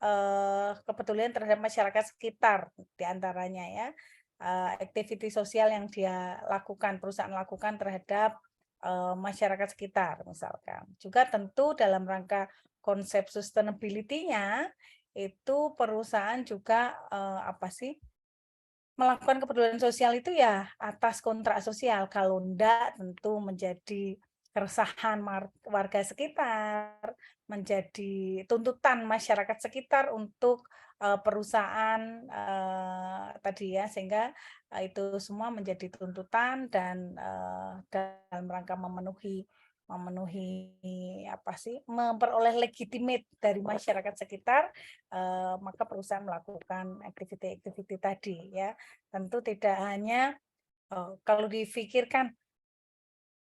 S2: kepedulian terhadap masyarakat sekitar diantaranya ya, aktiviti sosial yang dia lakukan, perusahaan lakukan terhadap masyarakat sekitar misalkan. Juga tentu dalam rangka konsep sustainability-nya itu perusahaan juga apa sih melakukan kepedulian sosial itu ya atas kontrak sosial. Kalau enggak tentu menjadi keresahan warga sekitar, menjadi tuntutan masyarakat sekitar untuk perusahaan tadi ya, sehingga itu semua menjadi tuntutan dan dalam rangka memenuhi apa sih memperoleh legitimate dari masyarakat sekitar, maka perusahaan melakukan aktiviti-aktiviti tadi ya. Tentu tidak hanya kalau difikirkan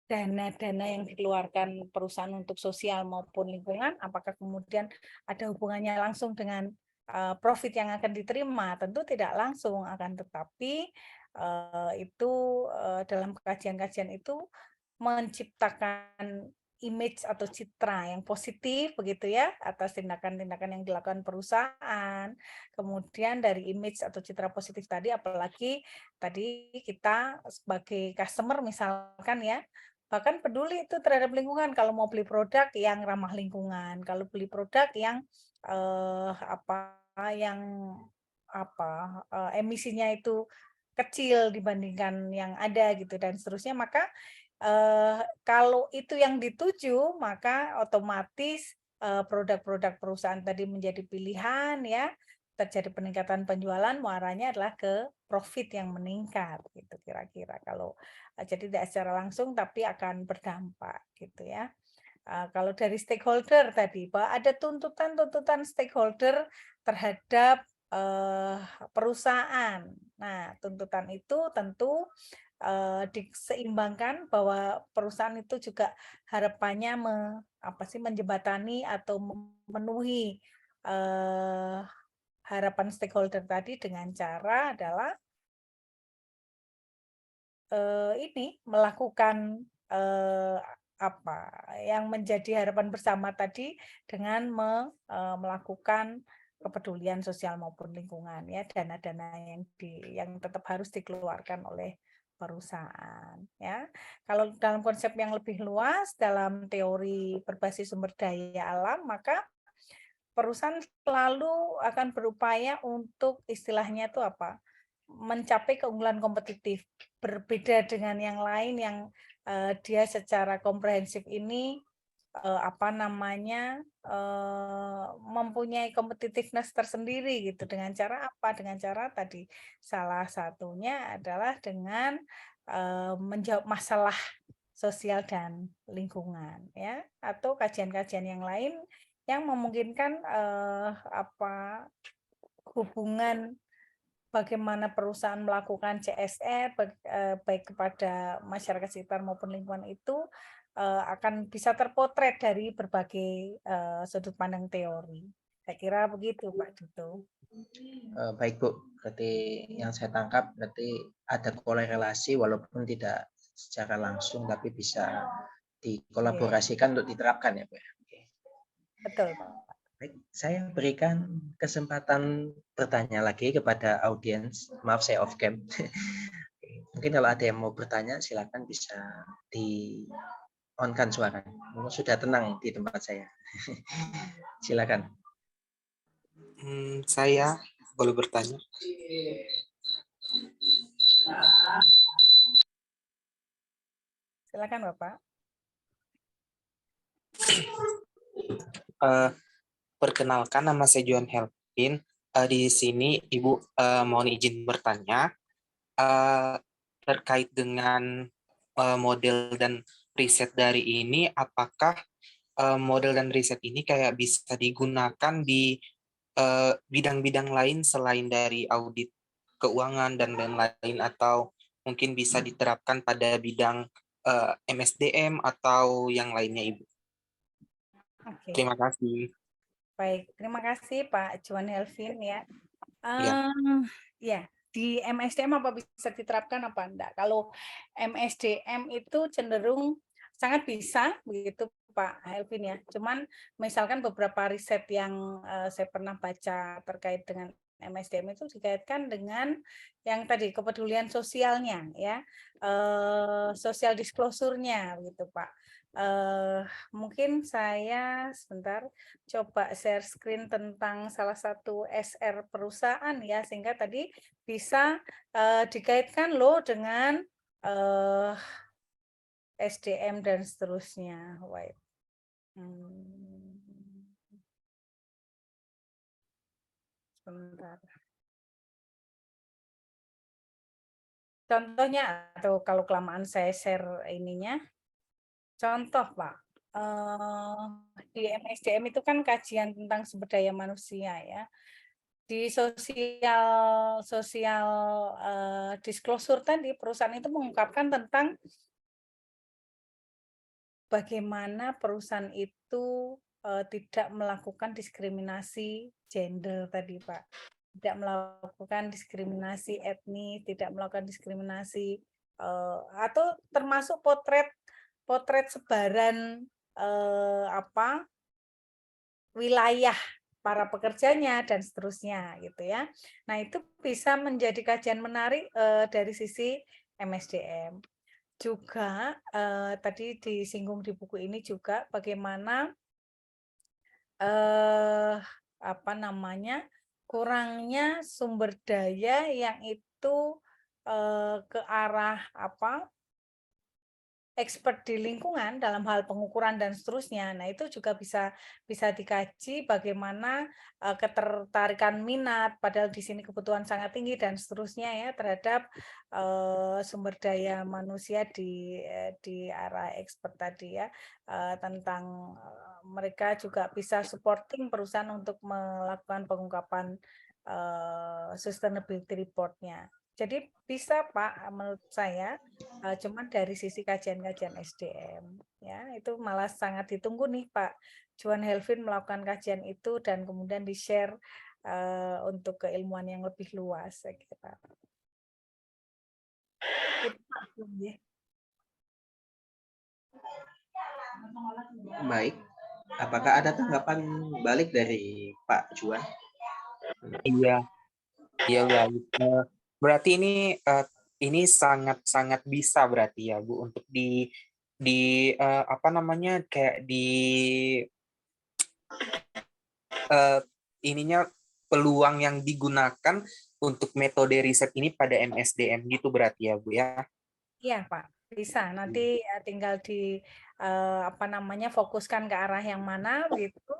S2: dana-dana yang dikeluarkan perusahaan untuk sosial maupun lingkungan, apakah kemudian ada hubungannya langsung dengan profit yang akan diterima? Tentu tidak langsung, akan tetapi itu dalam kajian-kajian itu menciptakan image atau citra yang positif begitu ya atas tindakan-tindakan yang dilakukan perusahaan. Kemudian dari image atau citra positif tadi, apalagi tadi kita sebagai customer misalkan ya, bahkan peduli itu terhadap lingkungan kalau mau beli produk yang ramah lingkungan, kalau beli produk yang emisinya itu kecil dibandingkan yang ada gitu dan seterusnya, maka kalau itu yang dituju maka otomatis produk-produk perusahaan tadi menjadi pilihan ya, terjadi peningkatan penjualan, muaranya adalah ke profit yang meningkat gitu kira-kira. Kalau jadi tidak secara langsung tapi akan berdampak gitu ya. Kalau dari stakeholder tadi, bahwa ada tuntutan-tuntutan stakeholder terhadap perusahaan. Nah, tuntutan itu tentu diseimbangkan bahwa perusahaan itu juga harapannya menjembatani atau memenuhi harapan stakeholder tadi dengan cara adalah ini melakukan apa yang menjadi harapan bersama tadi dengan melakukan kepedulian sosial maupun lingkungan ya, dana-dana yang tetap harus dikeluarkan oleh perusahaan ya. Kalau dalam konsep yang lebih luas dalam teori berbasis sumber daya alam, maka perusahaan selalu akan berupaya untuk istilahnya itu apa? Mencapai keunggulan kompetitif. Berbeda dengan yang lain yang dia secara komprehensif ini mempunyai competitiveness tersendiri gitu. Dengan cara apa? Dengan cara tadi salah satunya adalah dengan menjawab masalah sosial dan lingkungan ya, atau kajian-kajian yang lain yang memungkinkan hubungan bagaimana perusahaan melakukan CSR baik kepada masyarakat sekitar maupun lingkungan itu akan bisa terpotret dari berbagai sudut pandang teori. Saya kira begitu, Pak Duto.
S1: Baik Bu, berarti yang saya tangkap berarti ada korelasi walaupun tidak secara langsung tapi bisa dikolaborasikan untuk diterapkan ya Bu.
S2: Betul, Pak.
S1: Baik, saya berikan kesempatan bertanya lagi kepada audiens. Maaf saya off cam. Mungkin kalau ada yang mau bertanya silakan bisa di on-kan suaranya. Mungkin sudah tenang di tempat saya. Silakan.
S4: Saya boleh bertanya?
S2: Silakan Bapak.
S4: Perkenalkan, nama saya Johan Helvin. Di sini Ibu mohon izin bertanya terkait dengan model dan riset dari ini. Apakah model dan riset ini kayak bisa digunakan di bidang-bidang lain selain dari audit keuangan dan lain-lain, atau mungkin bisa diterapkan pada bidang MSDM atau yang lainnya, Ibu?
S2: Oke.
S4: Terima kasih.
S2: Baik, terima kasih Pak Johan Helvin ya.
S4: Ya.
S2: Ya, di MSDM apa bisa diterapkan apa enggak? Kalau MSDM itu cenderung sangat bisa begitu Pak Helvin ya. Cuman misalkan beberapa riset yang saya pernah baca terkait dengan MSDM itu dikaitkan dengan yang tadi kepedulian sosialnya ya, social disclosure-nya gitu Pak. Mungkin saya sebentar coba share screen tentang salah satu SR perusahaan ya, sehingga tadi bisa dikaitkan loh dengan SDM dan seterusnya. Wait. Sebentar. Contohnya, atau kalau kelamaan saya share ininya, contoh Pak, di MSDM itu kan kajian tentang sumber daya manusia ya. Di sosial disclosure tadi perusahaan itu mengungkapkan tentang bagaimana perusahaan itu tidak melakukan diskriminasi gender tadi Pak, tidak melakukan diskriminasi etnis, tidak melakukan diskriminasi atau termasuk potret sebaran wilayah para pekerjanya dan seterusnya gitu ya. Nah, itu bisa menjadi kajian menarik dari sisi MSDM. Juga tadi disinggung di buku ini juga bagaimana kurangnya sumber daya yang itu ke arah expert di lingkungan dalam hal pengukuran dan seterusnya. Nah, itu juga bisa dikaji bagaimana ketertarikan minat, padahal di sini kebutuhan sangat tinggi dan seterusnya ya terhadap sumber daya manusia di arah expert tadi ya, tentang mereka juga bisa supporting perusahaan untuk melakukan pengungkapan sustainability report-nya. Jadi bisa Pak, menurut saya cuman dari sisi kajian-kajian SDM ya itu malah sangat ditunggu nih Pak Juan Helvin melakukan kajian itu dan kemudian di-share untuk keilmuan yang lebih luas saya kira. Itu Pak Juan, ya.
S1: Baik, apakah ada tanggapan balik dari Pak Juan?
S4: Iya, iya baik. Berarti ini sangat bisa berarti ya Bu untuk apa namanya kayak ininya peluang yang digunakan untuk metode riset ini pada MSDM gitu berarti ya Bu ya.
S2: Iya Pak, bisa. Nanti tinggal di apa namanya fokuskan ke arah yang mana gitu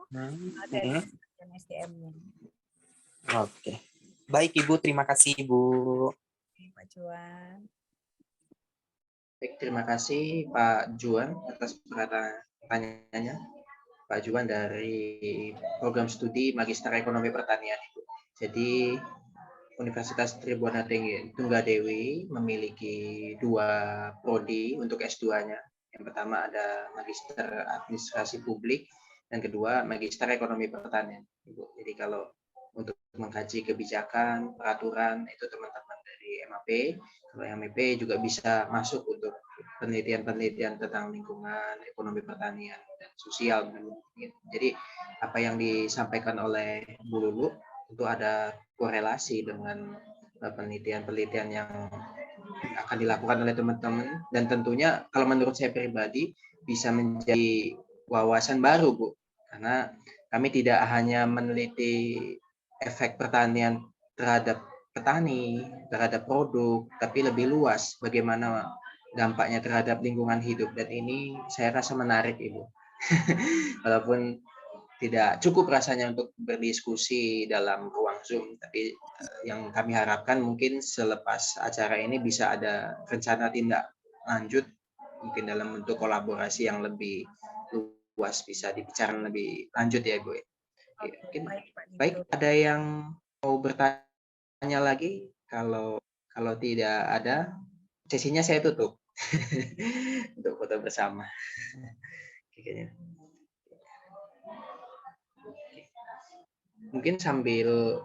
S2: dari sisi SDM-nya.
S4: Oke. Baik Ibu, terima kasih Ibu.
S2: Pak Juan.
S1: Baik, terima kasih Pak Juan atas pertanyaannya. Pak Juan dari program studi Magister Ekonomi Pertanian. Jadi Universitas Tribhuwana Tunggadewi memiliki 2 prodi untuk S2-nya. Yang pertama ada Magister Administrasi Publik dan kedua Magister Ekonomi Pertanian. Jadi kalau untuk mengkaji kebijakan, peraturan itu teman-teman dari MAP. Kalau yang MAP juga bisa masuk untuk penelitian-penelitian tentang lingkungan, ekonomi pertanian, dan sosial. Jadi apa yang disampaikan oleh Bu Lulu itu ada korelasi dengan penelitian-penelitian yang akan dilakukan oleh teman-teman dan tentunya kalau menurut saya pribadi bisa menjadi wawasan baru Bu, karena kami tidak hanya meneliti efek pertanian terhadap petani, terhadap produk, tapi lebih luas bagaimana dampaknya terhadap lingkungan hidup, dan ini saya rasa menarik Ibu. Walaupun tidak cukup rasanya untuk berdiskusi dalam ruang Zoom, tapi yang kami harapkan mungkin selepas acara ini bisa ada rencana tindak lanjut mungkin dalam bentuk kolaborasi yang lebih luas, bisa dibicarakan lebih lanjut ya Ibu. Mungkin baik, ada yang mau bertanya lagi? Kalau tidak ada, sesinya saya tutup untuk foto bersama. Mungkin sambil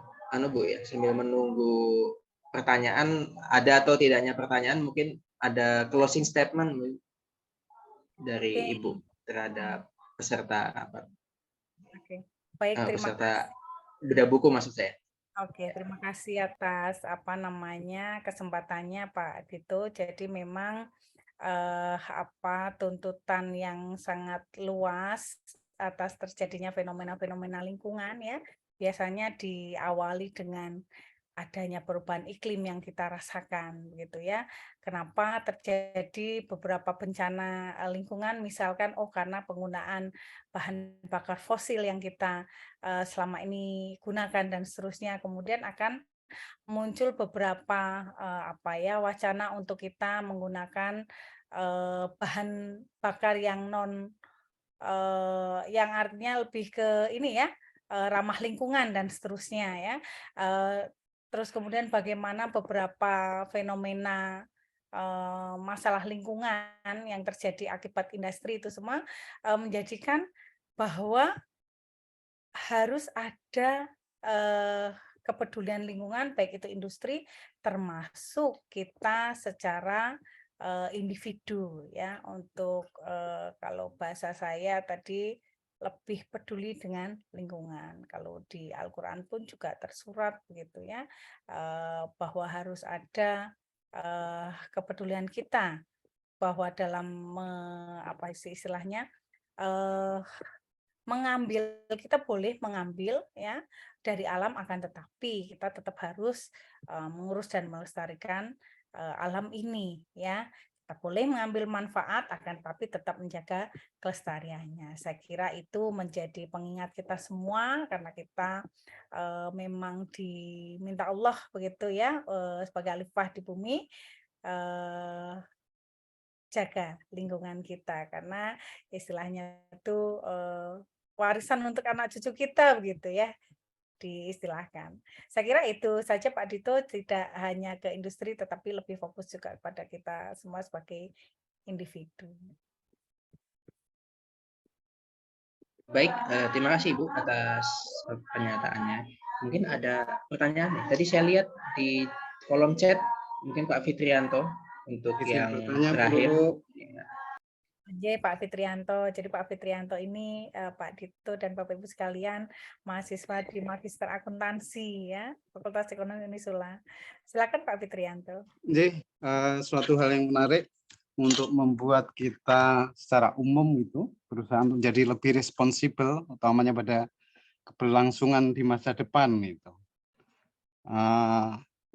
S1: Bu ya, sambil menunggu pertanyaan, ada atau tidaknya pertanyaan, mungkin ada closing statement dari Ibu terhadap peserta apa?
S2: Oke. Baik, terima
S1: peserta
S2: kasih.
S1: bedah buku maksud saya.
S2: Oke, terima kasih atas apa namanya kesempatannya Pak Dito. Jadi memang tuntutan yang sangat luas atas terjadinya fenomena-fenomena lingkungan ya. Biasanya diawali dengan adanya perubahan iklim yang kita rasakan gitu ya. Kenapa terjadi beberapa bencana lingkungan misalkan karena penggunaan bahan bakar fosil yang kita selama ini gunakan dan seterusnya, kemudian akan muncul beberapa wacana untuk kita menggunakan bahan bakar yang yang artinya lebih ke ini ya, ramah lingkungan dan seterusnya ya. Terus kemudian bagaimana beberapa fenomena masalah lingkungan yang terjadi akibat industri itu semua menjadikan bahwa harus ada kepedulian lingkungan baik itu industri termasuk kita secara individu ya, untuk kalau bahasa saya tadi lebih peduli dengan lingkungan. Kalau di Al-Qur'an pun juga tersurat begitu ya, bahwa harus ada kepedulian kita bahwa dalam istilahnya kita boleh mengambil ya dari alam, akan tetapi kita tetap harus mengurus dan melestarikan alam ini ya. boleh mengambil manfaat, akan tapi tetap menjaga kelestariannya. Saya kira itu menjadi pengingat kita semua, karena kita memang diminta Allah begitu ya, sebagai khalifah di bumi, jaga lingkungan kita, karena istilahnya itu warisan untuk anak cucu kita begitu ya, diistilahkan. Saya kira itu saja Pak Dito, tidak hanya ke industri tetapi lebih fokus juga kepada kita semua sebagai individu.
S1: Baik, terima kasih Ibu atas pernyataannya. Mungkin ada pertanyaan nih. Tadi saya lihat di kolom chat, mungkin Pak Fitrianto untuk yang terakhir.
S2: Oke, Pak Fitrianto. Jadi Pak Fitrianto ini Pak Dito dan Bapak Ibu sekalian mahasiswa di Magister Akuntansi ya, Fakultas Ekonomi Unisula. Silakan Pak Fitrianto.
S5: Jadi suatu hal yang menarik untuk membuat kita secara umum itu berusaha menjadi lebih responsibel, utamanya pada keberlangsungan di masa depan itu.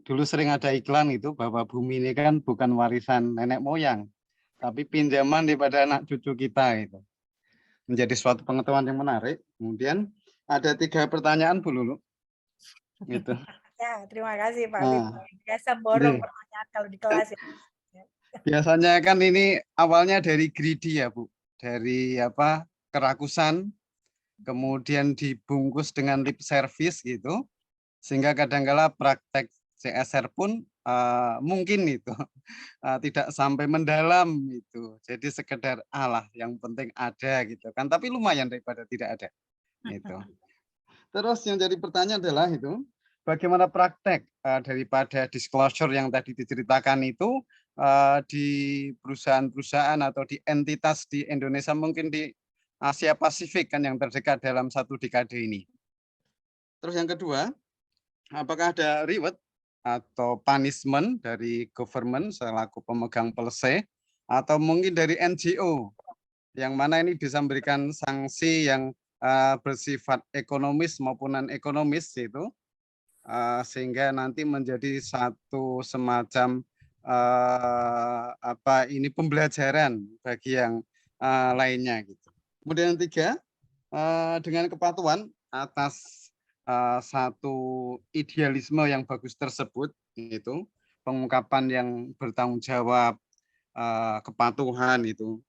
S5: Dulu sering ada iklan itu bahwa bumi ini kan bukan warisan nenek moyang, tapi pinjaman daripada anak cucu kita itu. Menjadi suatu pengetahuan yang menarik. Kemudian ada 3 pertanyaan Bu Lulu. Gitu.
S2: Ya, terima kasih Pak Dito. Biasa borong pertanyaan kalau di kelas ya.
S5: Biasanya kan ini awalnya dari greedy ya Bu, dari kerakusan, kemudian dibungkus dengan lip service gitu, sehingga kadang-kala praktek CSR pun mungkin itu tidak sampai mendalam itu, jadi sekedar yang penting ada gitu kan, tapi lumayan daripada tidak ada itu. Terus yang jadi pertanyaan adalah itu, bagaimana praktek daripada disclosure yang tadi diceritakan itu di perusahaan-perusahaan atau di entitas di Indonesia, mungkin di Asia Pasifik kan yang terdekat dalam 1 dekade ini. Terus yang kedua, apakah ada reward atau punishment dari government selaku pemegang policy atau mungkin dari NGO yang mana ini bisa memberikan sanksi yang bersifat ekonomis maupun non ekonomis itu, sehingga nanti menjadi satu semacam ini pembelajaran bagi yang lainnya gitu. Kemudian yang 3, dengan kepatuhan atas satu idealisme yang bagus tersebut, itu pengungkapan yang bertanggung jawab, kepatuhan itu,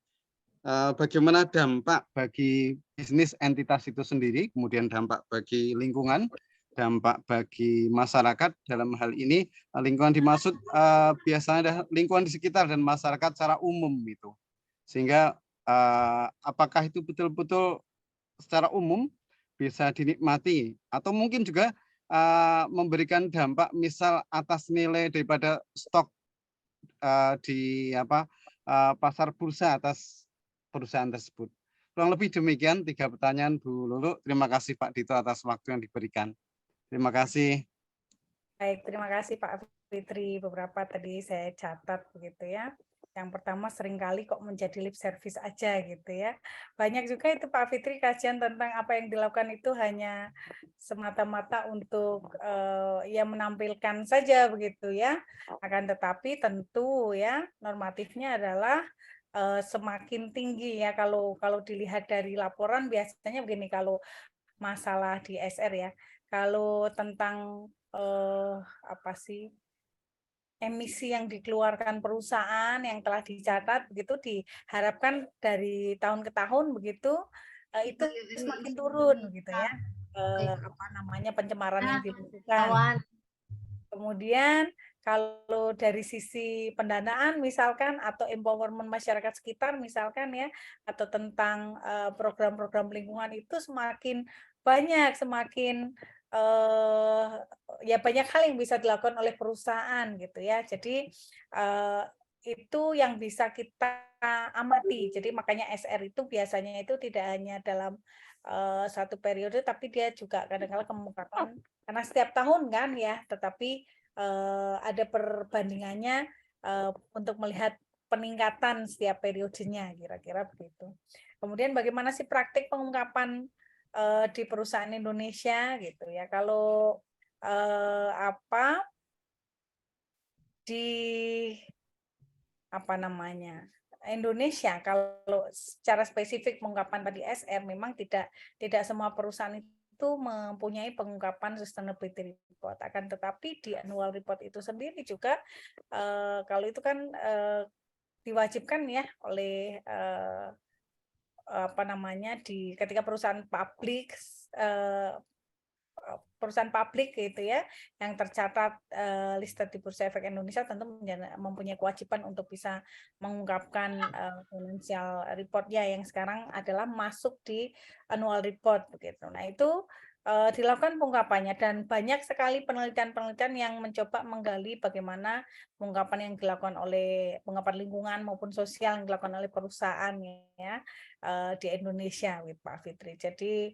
S5: bagaimana dampak bagi bisnis entitas itu sendiri, kemudian dampak bagi lingkungan, dampak bagi masyarakat. Dalam hal ini lingkungan dimaksud biasanya ada lingkungan di sekitar dan masyarakat secara umum itu, sehingga apakah itu betul-betul secara umum bisa dinikmati atau mungkin juga memberikan dampak misal atas nilai daripada stok di pasar bursa atas perusahaan tersebut. Kurang lebih demikian 3 pertanyaan Bu Lulu. Terima kasih Pak Dito atas waktu yang diberikan. Terima kasih.
S2: Baik, terima kasih Pak Fitri. Beberapa tadi saya catat begitu ya. Yang pertama, seringkali kok menjadi lip service aja gitu ya. Banyak juga itu Pak Fitri kajian tentang apa yang dilakukan itu hanya semata-mata untuk ya menampilkan saja begitu ya. Akan tetapi tentu ya normatifnya adalah semakin tinggi ya, kalau dilihat dari laporan biasanya begini, kalau masalah di SR ya, kalau tentang emisi yang dikeluarkan perusahaan yang telah dicatat begitu, diharapkan dari tahun ke tahun begitu itu semakin turun gitu ya, pencemaran yang dilakukan. Kemudian kalau dari sisi pendanaan misalkan atau empowerment masyarakat sekitar misalkan ya, atau tentang program-program lingkungan itu semakin banyak, semakin ya banyak hal yang bisa dilakukan oleh perusahaan gitu ya. Jadi itu yang bisa kita amati. Jadi makanya SR itu biasanya itu tidak hanya dalam satu periode, tapi dia juga kadang-kadang kemukakan karena setiap tahun kan ya, tetapi ada perbandingannya untuk melihat peningkatan setiap periodenya, kira-kira begitu. Kemudian bagaimana sih praktik pengungkapan di perusahaan Indonesia gitu ya? Kalau di apa namanya, Indonesia kalau secara spesifik pengungkapan tadi SR memang tidak semua perusahaan itu mempunyai pengungkapan sustainability report. Akan tetapi di annual report itu sendiri juga kalau itu kan diwajibkan ya oleh apa namanya ketika perusahaan publik gitu ya yang tercatat listed di Bursa Efek Indonesia tentu mempunyai kewajiban untuk bisa mengungkapkan financial report-nya yang sekarang adalah masuk di annual report begitu. Nah, itu dilakukan pengungkapannya dan banyak sekali penelitian-penelitian yang mencoba menggali bagaimana pengungkapan yang dilakukan oleh pengungkapan lingkungan maupun sosial yang dilakukan oleh perusahaan ya di Indonesia, Pak Fitri. Jadi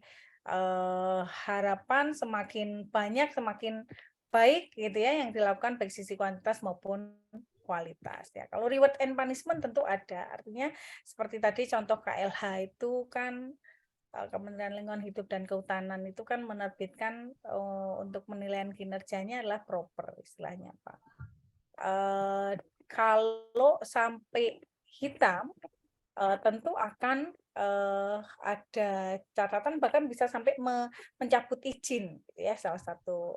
S2: harapan semakin banyak semakin baik gitu ya yang dilakukan baik sisi kuantitas maupun kualitas ya. Kalau reward and punishment tentu ada. Artinya seperti tadi contoh KLH itu kan Kementerian Lingkungan Hidup dan Kehutanan itu kan menerbitkan untuk penilaian kinerjanya adalah proper istilahnya Pak. Kalau sampai hitam tentu akan ada catatan bahkan bisa sampai mencabut izin gitu ya salah satu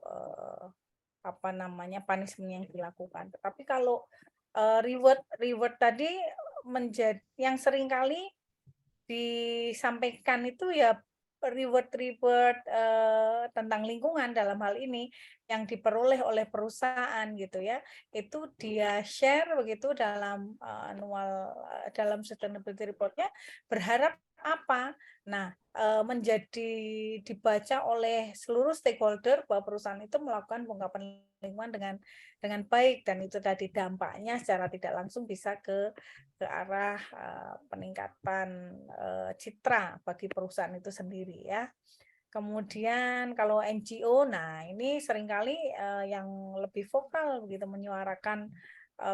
S2: apa namanya punishment yang dilakukan. Tetapi kalau reward tadi menjadi yang seringkali disampaikan itu ya reward tentang lingkungan dalam hal ini yang diperoleh oleh perusahaan gitu ya, itu dia share begitu dalam annual dalam sustainability report-nya, berharap apa? Nah, menjadi dibaca oleh seluruh stakeholder bahwa perusahaan itu melakukan pengungkapan lingkungan dengan baik, dan itu tadi dampaknya secara tidak langsung bisa ke arah peningkatan citra bagi perusahaan itu sendiri ya. Kemudian kalau NGO, nah ini seringkali yang lebih vokal begitu menyuarakan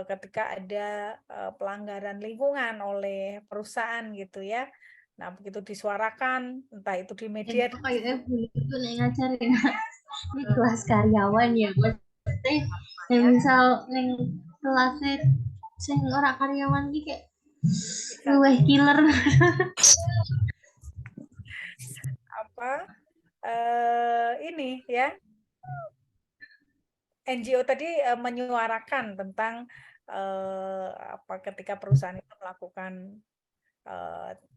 S2: ketika ada pelanggaran lingkungan oleh perusahaan gitu ya. Nah begitu disuarakan, entah itu di media.
S6: Kayaknya itu ngajarin ini kelas karyawan ya, maksudnya yang misal yang kelasnya sing ora karyawan iki kayak luwih killer.
S2: Apa ini ya NGO tadi menyuarakan tentang apa ketika perusahaan itu melakukan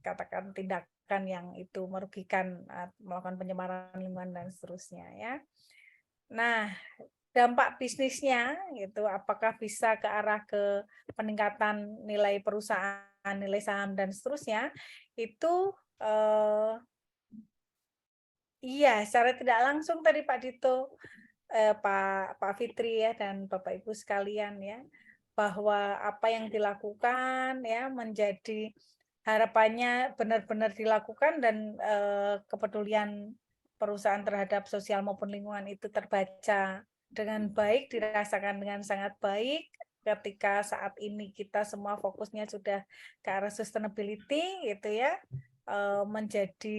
S2: katakan tindakan yang itu merugikan, melakukan pencemaran lingkungan dan seterusnya ya. Nah, dampak bisnisnya gitu apakah bisa ke arah ke peningkatan nilai perusahaan, nilai saham dan seterusnya, itu iya secara tidak langsung tadi Pak Dito, Pak Fitri ya dan Bapak Ibu sekalian ya, bahwa apa yang dilakukan ya menjadi harapannya benar-benar dilakukan dan kepedulian perusahaan terhadap sosial maupun lingkungan itu terbaca dengan baik, dirasakan dengan sangat baik ketika saat ini kita semua fokusnya sudah ke arah sustainability gitu ya, menjadi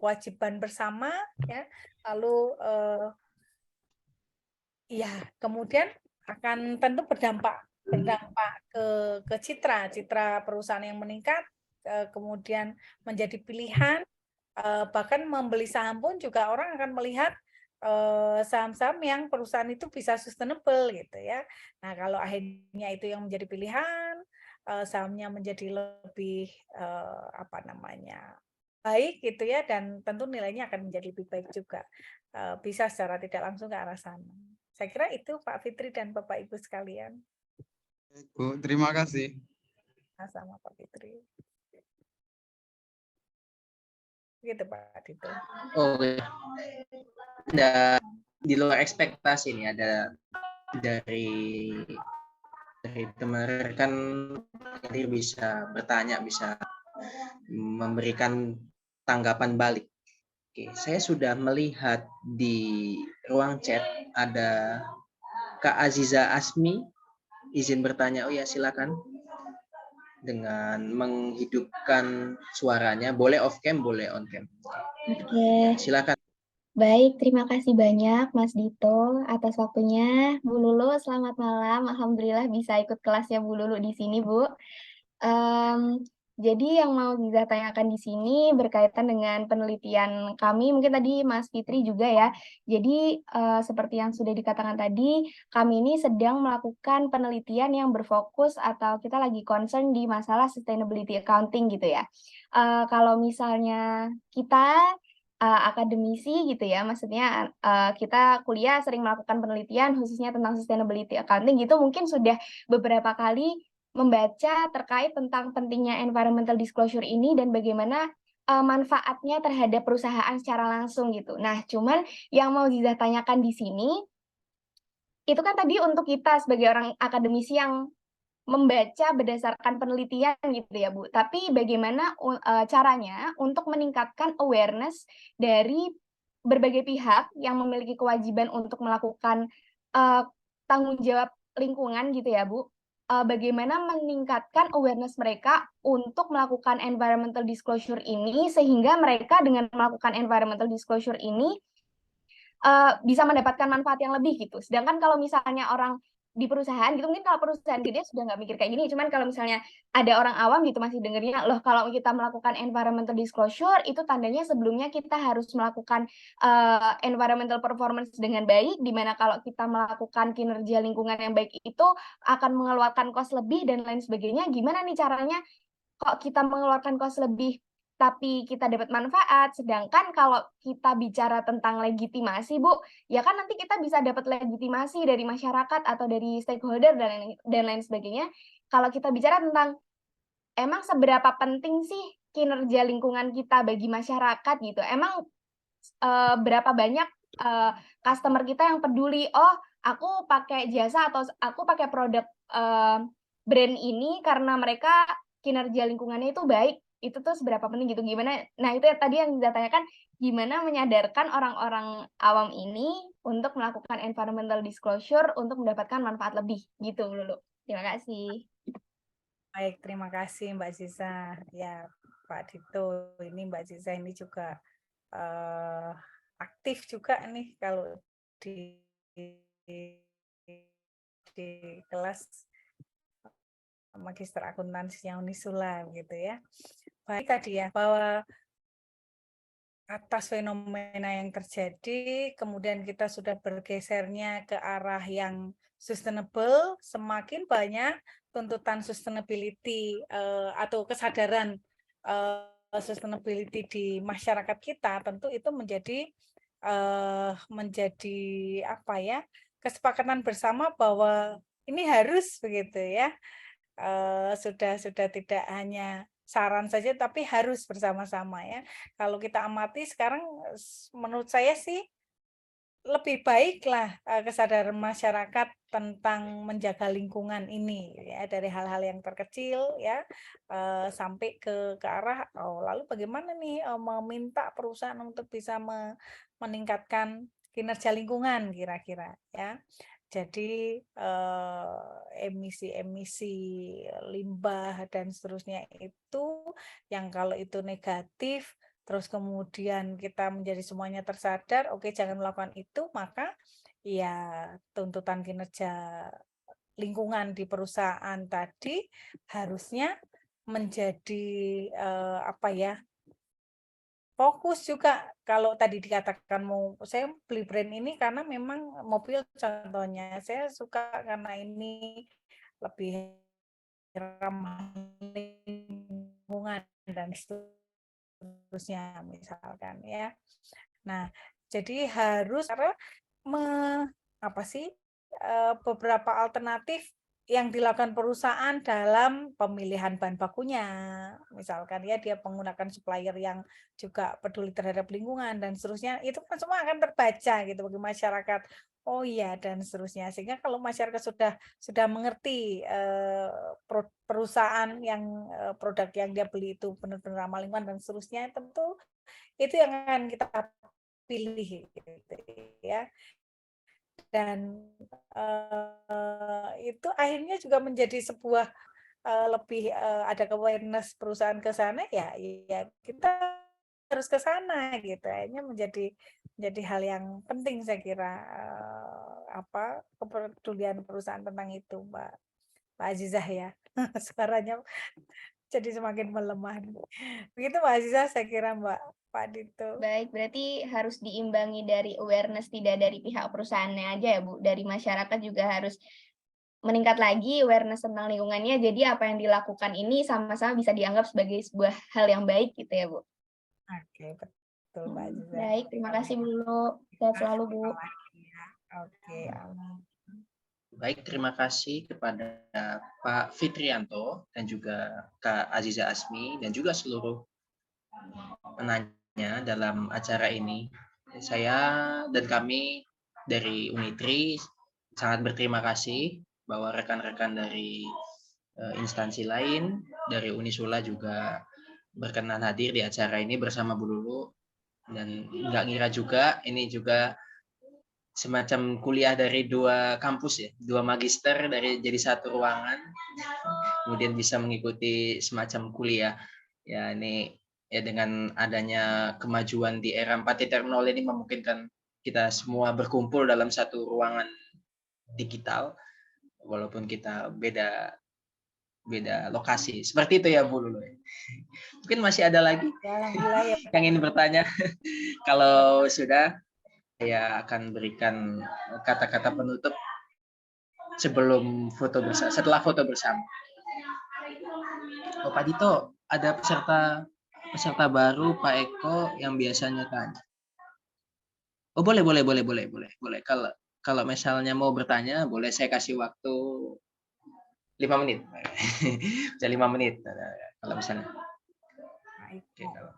S2: kewajiban bersama ya, lalu ya kemudian akan tentu berdampak ke citra perusahaan yang meningkat, kemudian menjadi pilihan, bahkan membeli saham pun juga orang akan melihat saham-saham yang perusahaan itu bisa sustainable gitu ya. Nah kalau akhirnya itu yang menjadi pilihan, sahamnya menjadi lebih apa namanya baik gitu ya, dan tentu nilainya akan menjadi lebih baik juga, bisa secara tidak langsung ke arah sana. Saya kira itu Pak Fitri dan Bapak Ibu sekalian.
S5: Bu, terima kasih.
S2: Sama Pak Fitri. Gitu Pak Dito.
S1: Oke. Ada di luar ekspektasi nih, ada dari teman rekan bisa bertanya, bisa memberikan tanggapan balik. Oke, saya sudah melihat di ruang chat ada Kak Aziza Asmi izin bertanya. Oh ya, silakan dengan menghidupkan suaranya. Boleh off cam, boleh on cam.
S6: Oke.
S1: Silakan.
S7: Baik, terima kasih banyak Mas Dito atas waktunya. Bu Lulu, selamat malam. Alhamdulillah bisa ikut kelasnya Bu Lulu di sini, Bu. Jadi yang mau Ziza tanyakan di sini berkaitan dengan penelitian kami, mungkin tadi Mas Fitri juga ya. Jadi seperti yang sudah dikatakan tadi, kami ini sedang melakukan penelitian yang berfokus atau kita lagi concern di masalah sustainability accounting gitu ya. Kalau misalnya kita akademisi gitu ya, maksudnya kita kuliah sering melakukan penelitian khususnya tentang sustainability accounting gitu, mungkin sudah beberapa kali membaca terkait tentang pentingnya environmental disclosure ini dan bagaimana manfaatnya terhadap perusahaan secara langsung gitu. Nah, cuman yang mau Ziza tanyakan di sini, itu kan tadi untuk kita sebagai orang akademisi yang membaca berdasarkan penelitian gitu ya, Bu. Tapi bagaimana caranya untuk meningkatkan awareness dari berbagai pihak yang memiliki kewajiban untuk melakukan tanggung jawab lingkungan gitu ya, Bu. Bagaimana meningkatkan awareness mereka untuk melakukan environmental disclosure ini sehingga mereka dengan melakukan environmental disclosure ini bisa mendapatkan manfaat yang lebih gitu. Sedangkan kalau misalnya orang di perusahaan gitu, mungkin kalau perusahaan gede sudah nggak mikir kayak gini, cuman kalau misalnya ada orang awam gitu masih dengernya, loh kalau kita melakukan environmental disclosure, itu tandanya sebelumnya kita harus melakukan environmental performance dengan baik, di mana kalau kita melakukan kinerja lingkungan yang baik itu akan mengeluarkan cost lebih dan lain sebagainya. Gimana nih caranya kok kita mengeluarkan cost lebih tapi kita dapat manfaat, sedangkan kalau kita bicara tentang legitimasi, Bu, ya kan nanti kita bisa dapat legitimasi dari masyarakat atau dari stakeholder dan lain sebagainya. Kalau kita bicara tentang emang seberapa penting sih kinerja lingkungan kita bagi masyarakat gitu, emang berapa banyak customer kita yang peduli, oh aku pakai jasa atau aku pakai produk brand ini karena mereka kinerja lingkungannya itu baik, itu tuh seberapa penting gitu, gimana nah itu tadi yang saya tanyakan, gimana menyadarkan orang-orang awam ini untuk melakukan environmental disclosure untuk mendapatkan manfaat lebih, gitu dulu. Terima kasih.
S2: Baik, terima kasih Mbak Ziza. Ya, Pak Dito, ini Mbak Ziza ini juga aktif juga nih kalau di kelas Magister Akuntansinya Unisula gitu ya. Baik tadi ya, bahwa atas fenomena yang terjadi, kemudian kita sudah bergesernya ke arah yang sustainable, semakin banyak tuntutan sustainability atau kesadaran sustainability di masyarakat kita, tentu itu menjadi apa ya, kesepakatan bersama bahwa ini harus begitu ya. Sudah tidak hanya saran saja tapi harus bersama-sama ya. Kalau kita amati sekarang menurut saya sih lebih baiklah kesadaran masyarakat tentang menjaga lingkungan ini ya, dari hal-hal yang terkecil ya sampai ke arah lalu bagaimana nih meminta perusahaan untuk bisa meningkatkan kinerja lingkungan kira-kira ya. Jadi emisi-emisi limbah dan seterusnya itu yang kalau itu negatif, terus kemudian kita menjadi semuanya tersadar, oke jangan melakukan itu, maka ya tuntutan kinerja lingkungan di perusahaan tadi harusnya menjadi apa ya, fokus juga. Kalau tadi dikatakan mau saya beli brand ini karena memang mobil contohnya saya suka karena ini lebih ramah lingkungan dan seterusnya misalkan ya. Nah, jadi harus apa sih beberapa alternatif yang dilakukan perusahaan dalam pemilihan bahan bakunya. Misalkan ya dia menggunakan supplier yang juga peduli terhadap lingkungan dan seterusnya. Itu kan semua akan terbaca gitu bagi masyarakat. Oh iya dan seterusnya. Sehingga kalau masyarakat sudah mengerti perusahaan yang produk yang dia beli itu benar-benar ramah lingkungan dan seterusnya, tentu itu yang akan kita pilih gitu ya. Dan itu akhirnya juga menjadi sebuah lebih ada awareness perusahaan ke sana ya kita harus ke sana gitu. Akhirnya menjadi hal yang penting saya kira kepedulian perusahaan tentang itu, Mbak Azizah ya. Suaranya jadi semakin melemah. Begitu Mbak Azizah saya kira Pak Dito.
S7: Baik, berarti harus diimbangi dari awareness tidak dari pihak perusahaannya aja ya Bu, dari masyarakat juga harus meningkat lagi awareness tentang lingkungannya. Jadi apa yang dilakukan ini sama-sama bisa dianggap sebagai sebuah hal yang baik gitu ya Bu.
S2: Oke, betul Mbak Azizah.
S7: Baik, terima kasih Bu Lulu. Sehat selalu Bu.
S2: Oke, amin.
S1: Baik, terima kasih kepada Pak Fitrianto dan juga Kak Aziza Asmi dan juga seluruh penanya dalam acara ini. Saya dan kami dari Unitri sangat berterima kasih bahwa rekan-rekan dari instansi lain, dari Unisula juga berkenan hadir di acara ini bersama Bu Lulu. Dan nggak ngira juga, ini juga semacam kuliah dari 2 kampus ya, 2 magister dari jadi satu ruangan, kemudian bisa mengikuti semacam kuliah. Ya ini ya dengan adanya kemajuan di era 4.0 ini memungkinkan kita semua berkumpul dalam satu ruangan digital, walaupun kita beda lokasi. Seperti itu ya Bu Lulu. Mungkin masih ada lagi yang ingin bertanya. Kalau sudah, saya akan berikan kata-kata penutup setelah foto bersama. Oh, Pak Dito, ada peserta baru Pak Eko yang biasanya tanya. Oh, boleh. Kalau misalnya mau bertanya, boleh saya kasih waktu 5 menit. Bisa 5 menit kalau misalnya. Oke, kalau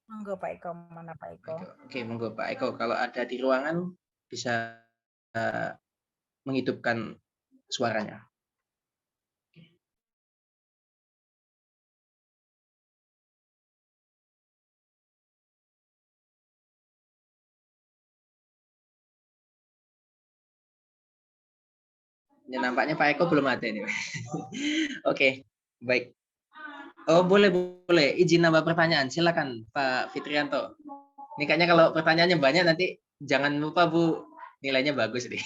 S2: monggo Pak Eko, mana Pak Eko?
S1: Oke, monggo Pak Eko. Kalau ada di ruangan bisa menghidupkan suaranya. Ya, nampaknya Pak Eko belum ada ini. Oke, baik. Oh, boleh. Izin nambah pertanyaan. Silakan Pak Fitrianto. Ini kayaknya kalau pertanyaannya banyak nanti jangan lupa Bu, nilainya bagus nih.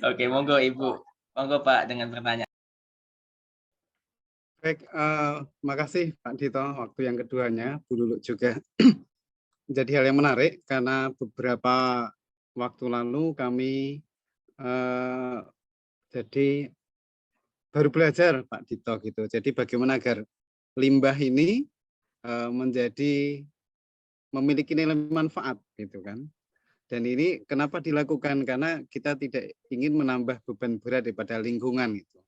S1: Oke, monggo Ibu. Monggo Pak dengan pertanyaan.
S5: Baik, makasih Pak Dito. Waktu yang keduanya, Bu Lulu juga. Jadi hal yang menarik karena beberapa waktu lalu kami jadi baru belajar Pak Dito gitu. Jadi bagaimana agar limbah ini memiliki nilai manfaat gitu kan. Dan ini kenapa dilakukan? Karena kita tidak ingin menambah beban berat daripada lingkungan gitu.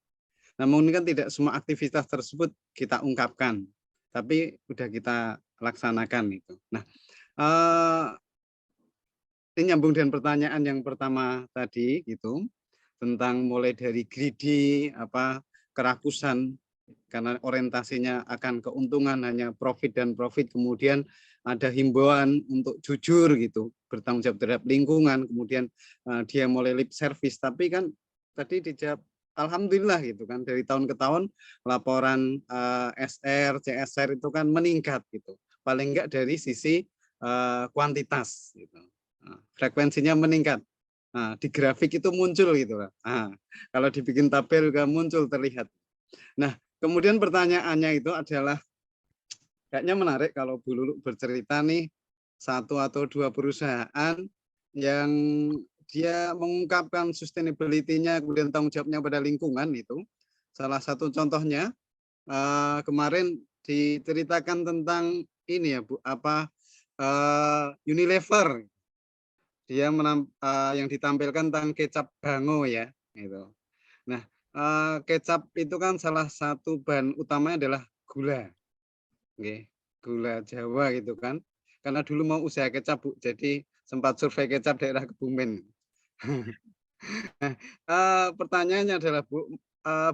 S5: Namun kan tidak semua aktivitas tersebut kita ungkapkan, tapi sudah kita laksanakan itu. Nah, ini nyambung dengan pertanyaan yang pertama tadi gitu, tentang mulai dari greedy, kerakusan, karena orientasinya akan keuntungan, hanya profit dan profit, kemudian ada himbauan untuk jujur gitu, bertanggung jawab terhadap lingkungan, kemudian dia mulai lip service, tapi kan tadi dijawab alhamdulillah gitu kan, dari tahun ke tahun laporan SR, CSR itu kan meningkat gitu, paling enggak dari sisi kuantitas gitu. Frekuensinya meningkat. Nah, di grafik itu muncul gitu. Nah, kalau dibikin tabel juga muncul terlihat. Nah, kemudian pertanyaannya itu adalah kayaknya menarik kalau Bu Lulu bercerita nih 1 atau 2 perusahaan yang dia mengungkapkan sustainability-nya, kemudian tanggung jawabnya pada lingkungan itu. Salah satu contohnya kemarin diceritakan tentang ini ya Bu, Unilever. Dia yang ditampilkan tentang kecap Bango ya gitu. Nah, kecap itu kan salah satu bahan utamanya adalah gula. Oke, gula Jawa gitu kan. Karena dulu mau usaha kecap Bu, jadi sempat survei kecap daerah Kebumen. Nah, pertanyaannya adalah Bu,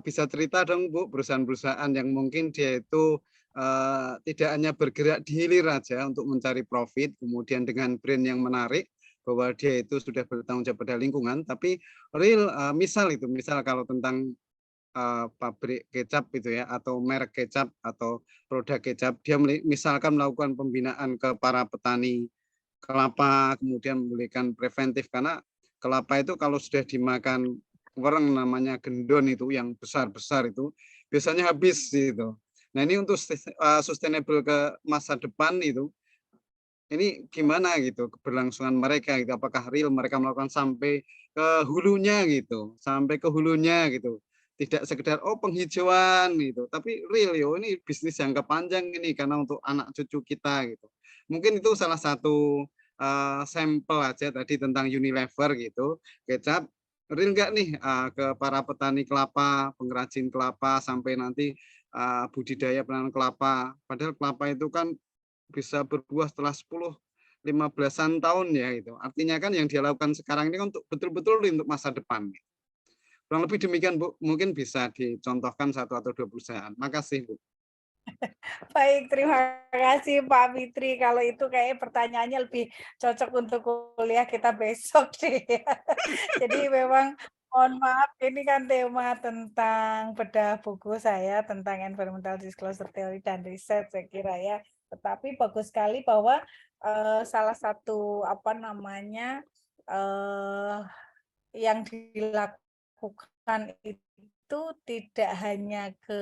S5: bisa cerita dong Bu, perusahaan-perusahaan yang mungkin dia itu tidak hanya bergerak di hilir aja untuk mencari profit, kemudian dengan brand yang menarik, bahwa dia itu sudah bertanggung jawab pada lingkungan, tapi real misal kalau tentang pabrik kecap itu ya, atau merek kecap atau produk kecap, dia misalkan melakukan pembinaan ke para petani kelapa, kemudian memberikan preventif, karena kelapa itu kalau sudah dimakan orang namanya gendon itu yang besar-besar itu biasanya habis gitu. Nah ini untuk sustainable ke masa depan itu, ini gimana gitu keberlangsungan mereka gitu, apakah real mereka melakukan sampai ke hulunya gitu, sampai ke hulunya gitu, tidak sekedar oh penghijauan gitu, tapi real yo ini bisnis jangka panjang ini karena untuk anak cucu kita gitu. Mungkin itu salah satu sampel aja tadi tentang Unilever gitu, kecap real nggak nih ke para petani kelapa, pengrajin kelapa, sampai nanti budidaya penanaman kelapa. Padahal kelapa itu kan bisa berbuah setelah 10-15an tahun ya itu. Artinya kan yang dia lakukan sekarang ini untuk betul-betul untuk masa depan. Kurang lebih demikian Bu, mungkin bisa dicontohkan 1 atau 2 perusahaan. Makasih Bu.
S2: Baik, terima kasih Pak Fitri. Kalau itu kayak pertanyaannya lebih cocok untuk kuliah kita besok deh. Jadi memang mohon maaf, ini kan tema tentang bedah buku saya tentang environmental disclosure theory dan riset saya kira ya. Tetapi bagus sekali bahwa salah satu yang dilakukan itu tidak hanya ke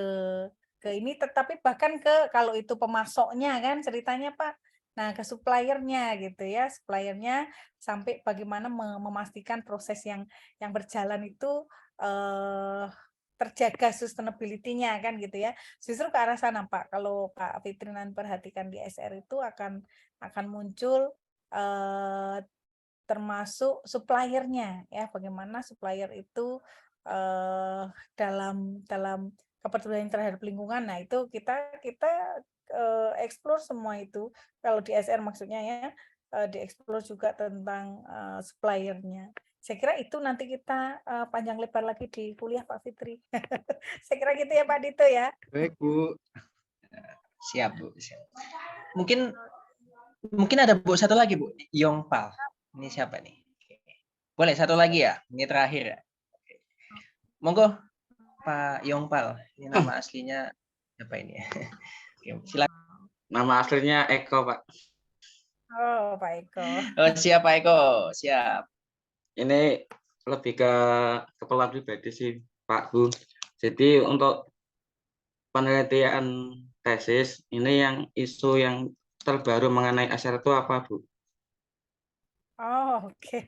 S2: ini, tetapi bahkan ke kalau itu pemasoknya kan ceritanya Pak. Nah, ke suppliernya gitu ya, suppliernya sampai bagaimana memastikan proses yang berjalan itu terjaga sustainability-nya kan gitu ya. Justru ke arah sana Pak. Kalau Pak Fitrinan perhatikan di SR itu akan muncul termasuk suppliernya ya, bagaimana supplier itu dalam kepedulian terhadap lingkungan. Nah, itu kita explore semua itu. Kalau di SR maksudnya ya, dieksplor juga tentang suppliernya. Saya kira itu nanti kita panjang lebar lagi di kuliah Pak Fitri. Saya kira gitu ya Pak Dito ya.
S5: Baik Bu.
S1: Siap Bu, siap. Mungkin ada Bu satu lagi Bu, Yongpal. Ini siapa nih? Boleh satu lagi ya? Ini terakhir ya. Monggo Pak Yongpal. Ini nama aslinya apa ini ya? Silakan.
S8: Nama aslinya Eko, Pak.
S2: Oh, Pak Eko.
S1: Oh, siap Pak Eko, siap.
S8: Ini lebih ke kepala pribadi sih, Pak Bu. Jadi untuk penelitian tesis ini yang isu yang terbaru mengenai SR itu apa, Bu?
S2: Oh, oke.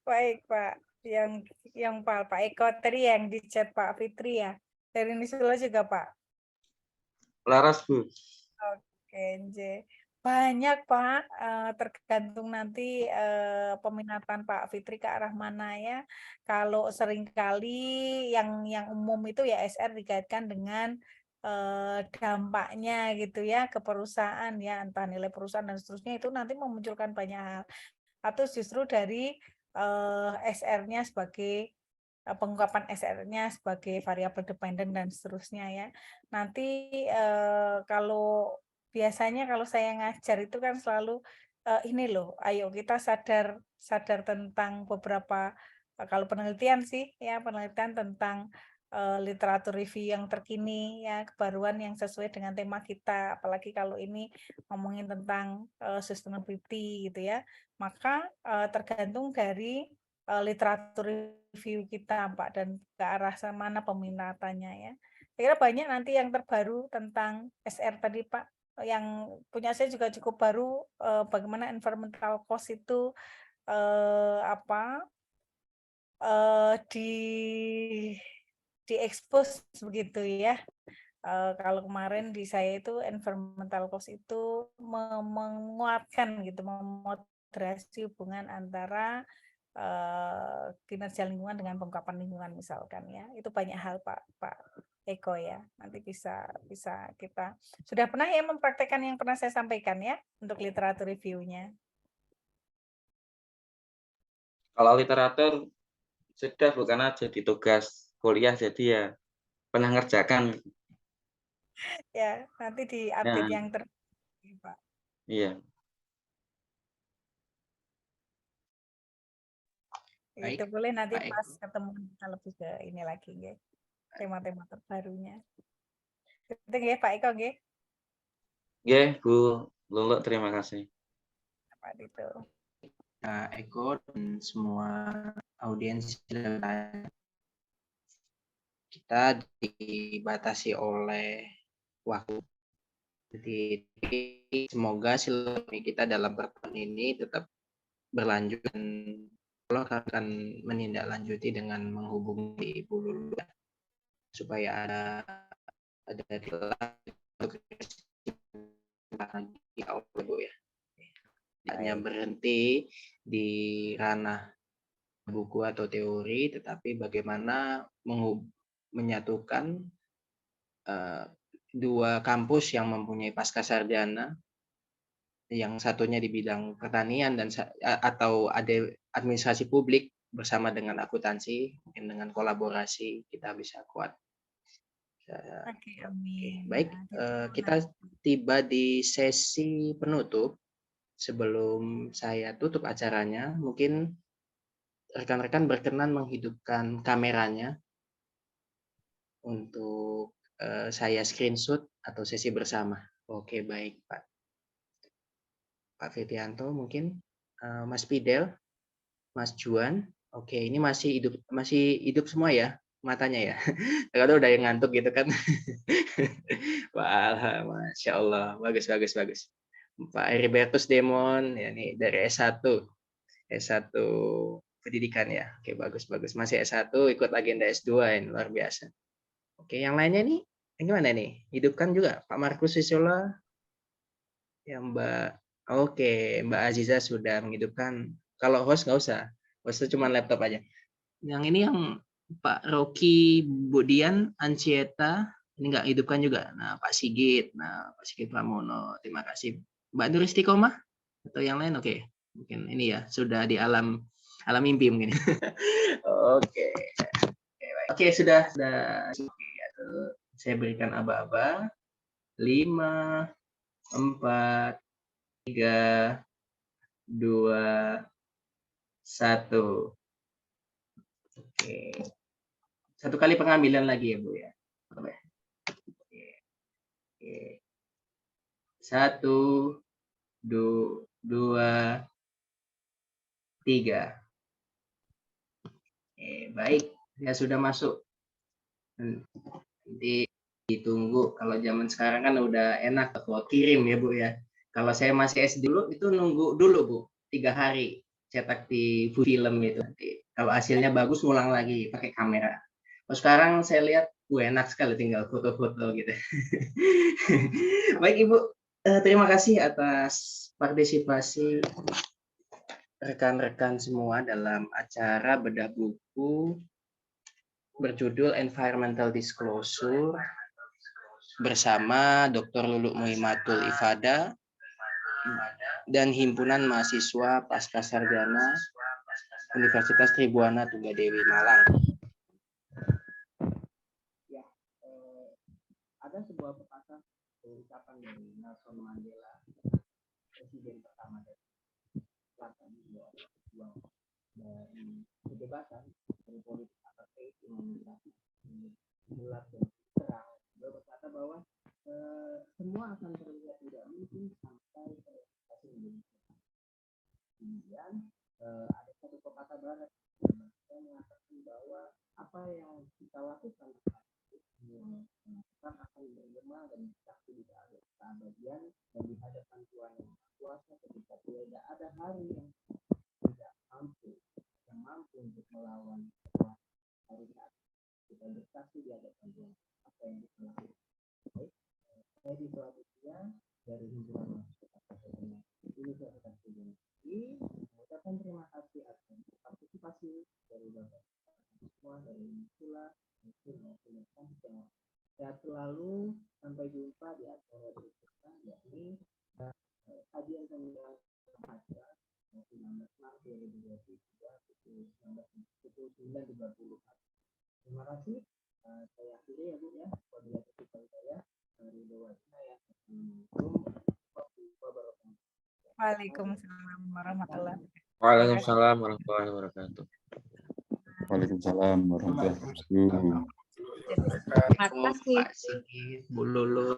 S2: Baik, Pak. Yang Pak Eko tadi yang di chat Pak Fitri ya. Dari Nisula juga, Pak.
S8: Laras, Bu.
S2: Oke, Nje. Banyak, Pak. Tergantung nanti peminatan Pak Fitri ke arah mana ya. Kalau seringkali yang umum itu ya SR dikaitkan dengan dampaknya gitu ya ke perusahaan ya, entah nilai perusahaan dan seterusnya, itu nanti memunculkan banyak hal. Atau justru dari SR-nya sebagai pengungkapan SR-nya sebagai variabel dependen dan seterusnya ya. Nanti kalau biasanya kalau saya ngajar itu kan selalu ini loh, ayo kita sadar tentang beberapa kalau penelitian sih ya, penelitian tentang literatur review yang terkini ya, kebaruan yang sesuai dengan tema kita, apalagi kalau ini ngomongin tentang sustainability gitu ya. Maka tergantung dari literatur review kita Pak, dan ke arah mana peminatannya ya. Saya kira banyak nanti yang terbaru tentang SR tadi Pak, yang punya saya juga cukup baru, bagaimana environmental cost itu diekspos begitu ya. Kalau kemarin di saya itu environmental cost itu menguatkan gitu, memoderasi hubungan antara kinerja lingkungan dengan pengungkapan lingkungan misalkan ya. Itu banyak hal Pak Eko ya. Nanti bisa kita sudah pernah ya mempraktekkan yang pernah saya sampaikan ya untuk literatur review-nya.
S8: Kalau literatur sudah bukan aja di tugas kuliah, jadi ya pernah ngerjakan.
S2: Ya, nanti di update yang terbaru Pak.
S8: Iya.
S2: Itu
S1: Baik,
S2: boleh nanti
S1: Pak
S2: pas
S1: Eko.
S2: ketemu kita lebih ke ini lagi nggih. Tema-tema terbarunya. Itu nggih Pak Eko nggih.
S8: Nggih, Bu Lulu, terima kasih.
S2: Apa itu?
S1: Eko dan semua audiens kita dibatasi oleh waktu. Jadi semoga silaturahmi kita dalam pertemuan ini tetap berlanjut dan Allah akan menindaklanjuti dengan menghubungi Ibu Lulu supaya ada di Allah Bu ya. Hanya berhenti di ranah buku atau teori, tetapi bagaimana menyatukan dua kampus yang mempunyai pascasarjana, yang satunya di bidang pertanian dan atau ada administrasi publik bersama dengan akuntansi, mungkin dengan kolaborasi kita bisa kuat.
S2: Oke, amin.
S1: Baik, kita tiba di sesi penutup. Sebelum saya tutup acaranya, mungkin rekan-rekan berkenan menghidupkan kameranya untuk saya screenshot atau sesi bersama. Oke, baik Pak. Pak Fitianto mungkin, Mas Fidel, Mas Juan. Oke, ini masih hidup semua ya matanya ya. Kalau udah yang ngantuk gitu kan. Wah, Masya Allah, bagus. Pak Heribertus Demon, ya nih dari S1 pendidikan ya. Oke, bagus. Masih S1 ikut agenda S2 ini luar biasa. Oke, yang lainnya nih gimana nih? Hidupkan juga Pak Markus Wisola, ya Mbak. Oke, Mbak Aziza sudah menghidupkan. Kalau host nggak usah, hostnya cuma laptop aja. Yang ini yang Pak Rocky Budian Ancieta, ini nggak hidupkan juga. Nah, Pak Sigit Pramono, terima kasih. Mbak Nur Istiqomah atau yang lain, oke. Mungkin ini ya sudah di alam mimpi mungkin. Oke. Oke, sudah. Saya berikan aba-aba. 5, 4, 3, 2, 1. Oke. Satu kali pengambilan lagi ya, Bu ya. Oke. 1, 2, 3. Baik, ya sudah masuk. Nanti ditunggu. Kalau zaman sekarang kan udah enak kalau kirim ya Bu ya. Kalau saya masih SD dulu itu nunggu dulu Bu, 3 hari cetak di film itu. Nanti kalau hasilnya bagus ngulang lagi pakai kamera. Kalau sekarang saya lihat enak sekali tinggal foto-foto gitu. Baik Ibu, terima kasih atas partisipasi rekan-rekan semua dalam acara bedah buku berjudul Environmental Disclosure bersama Dr. Lulu Muhimatul Ifada dan Himpunan Mahasiswa Pascasarjana Universitas Tribuana Tunggadewi Malang. Ya, ada sebuah pepatah ucapan dari Nelson Mandela, presiden pertama dari Selatan, dari kebebasan dari politik apartheid imunisasi gelap dan terang. Beliau berkata bahwa semua akan terlihat tidak mungkin sampai realisasi Indonesia. Kemudian ada satu pepatah barat yang mengatakan bahwa apa yang kita lakukan akan bergema dan sakti di keabadian dan di hadapan Tuhan yang Maha Kuasa ketika tidak ada hari yang tidak mampu untuk melawan hari ini kita bersaksi di hadapan Tuhan apa yang kita lakukan. Baik, saya di Sulawesi dari Himpunan Mahasiswa Universitas Tribuana mengucapkan terima kasih atas partisipasi dari Bapak semua dari Sula maupun yang sehat selalu, sampai jumpa di acara berikutnya yakni kajian tentang baca 19 Maret 2023 pukul 9.30. Terima kasih. Saya akhiri ya Bu ya. Wabillahi taufiq wal hidayah. Dari Dewa saya.
S2: Waalaikumsalam warahmatullahi wabarakatuh.
S8: Waalaikumsalam warahmatullahi wabarakatuh.
S9: Waalaikumsalam warahmatullahi wabarakatuh.
S3: Terima kasih.
S1: Pak Sigit, Bu Lulu,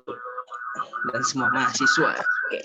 S1: dan semua mahasiswa. Oke.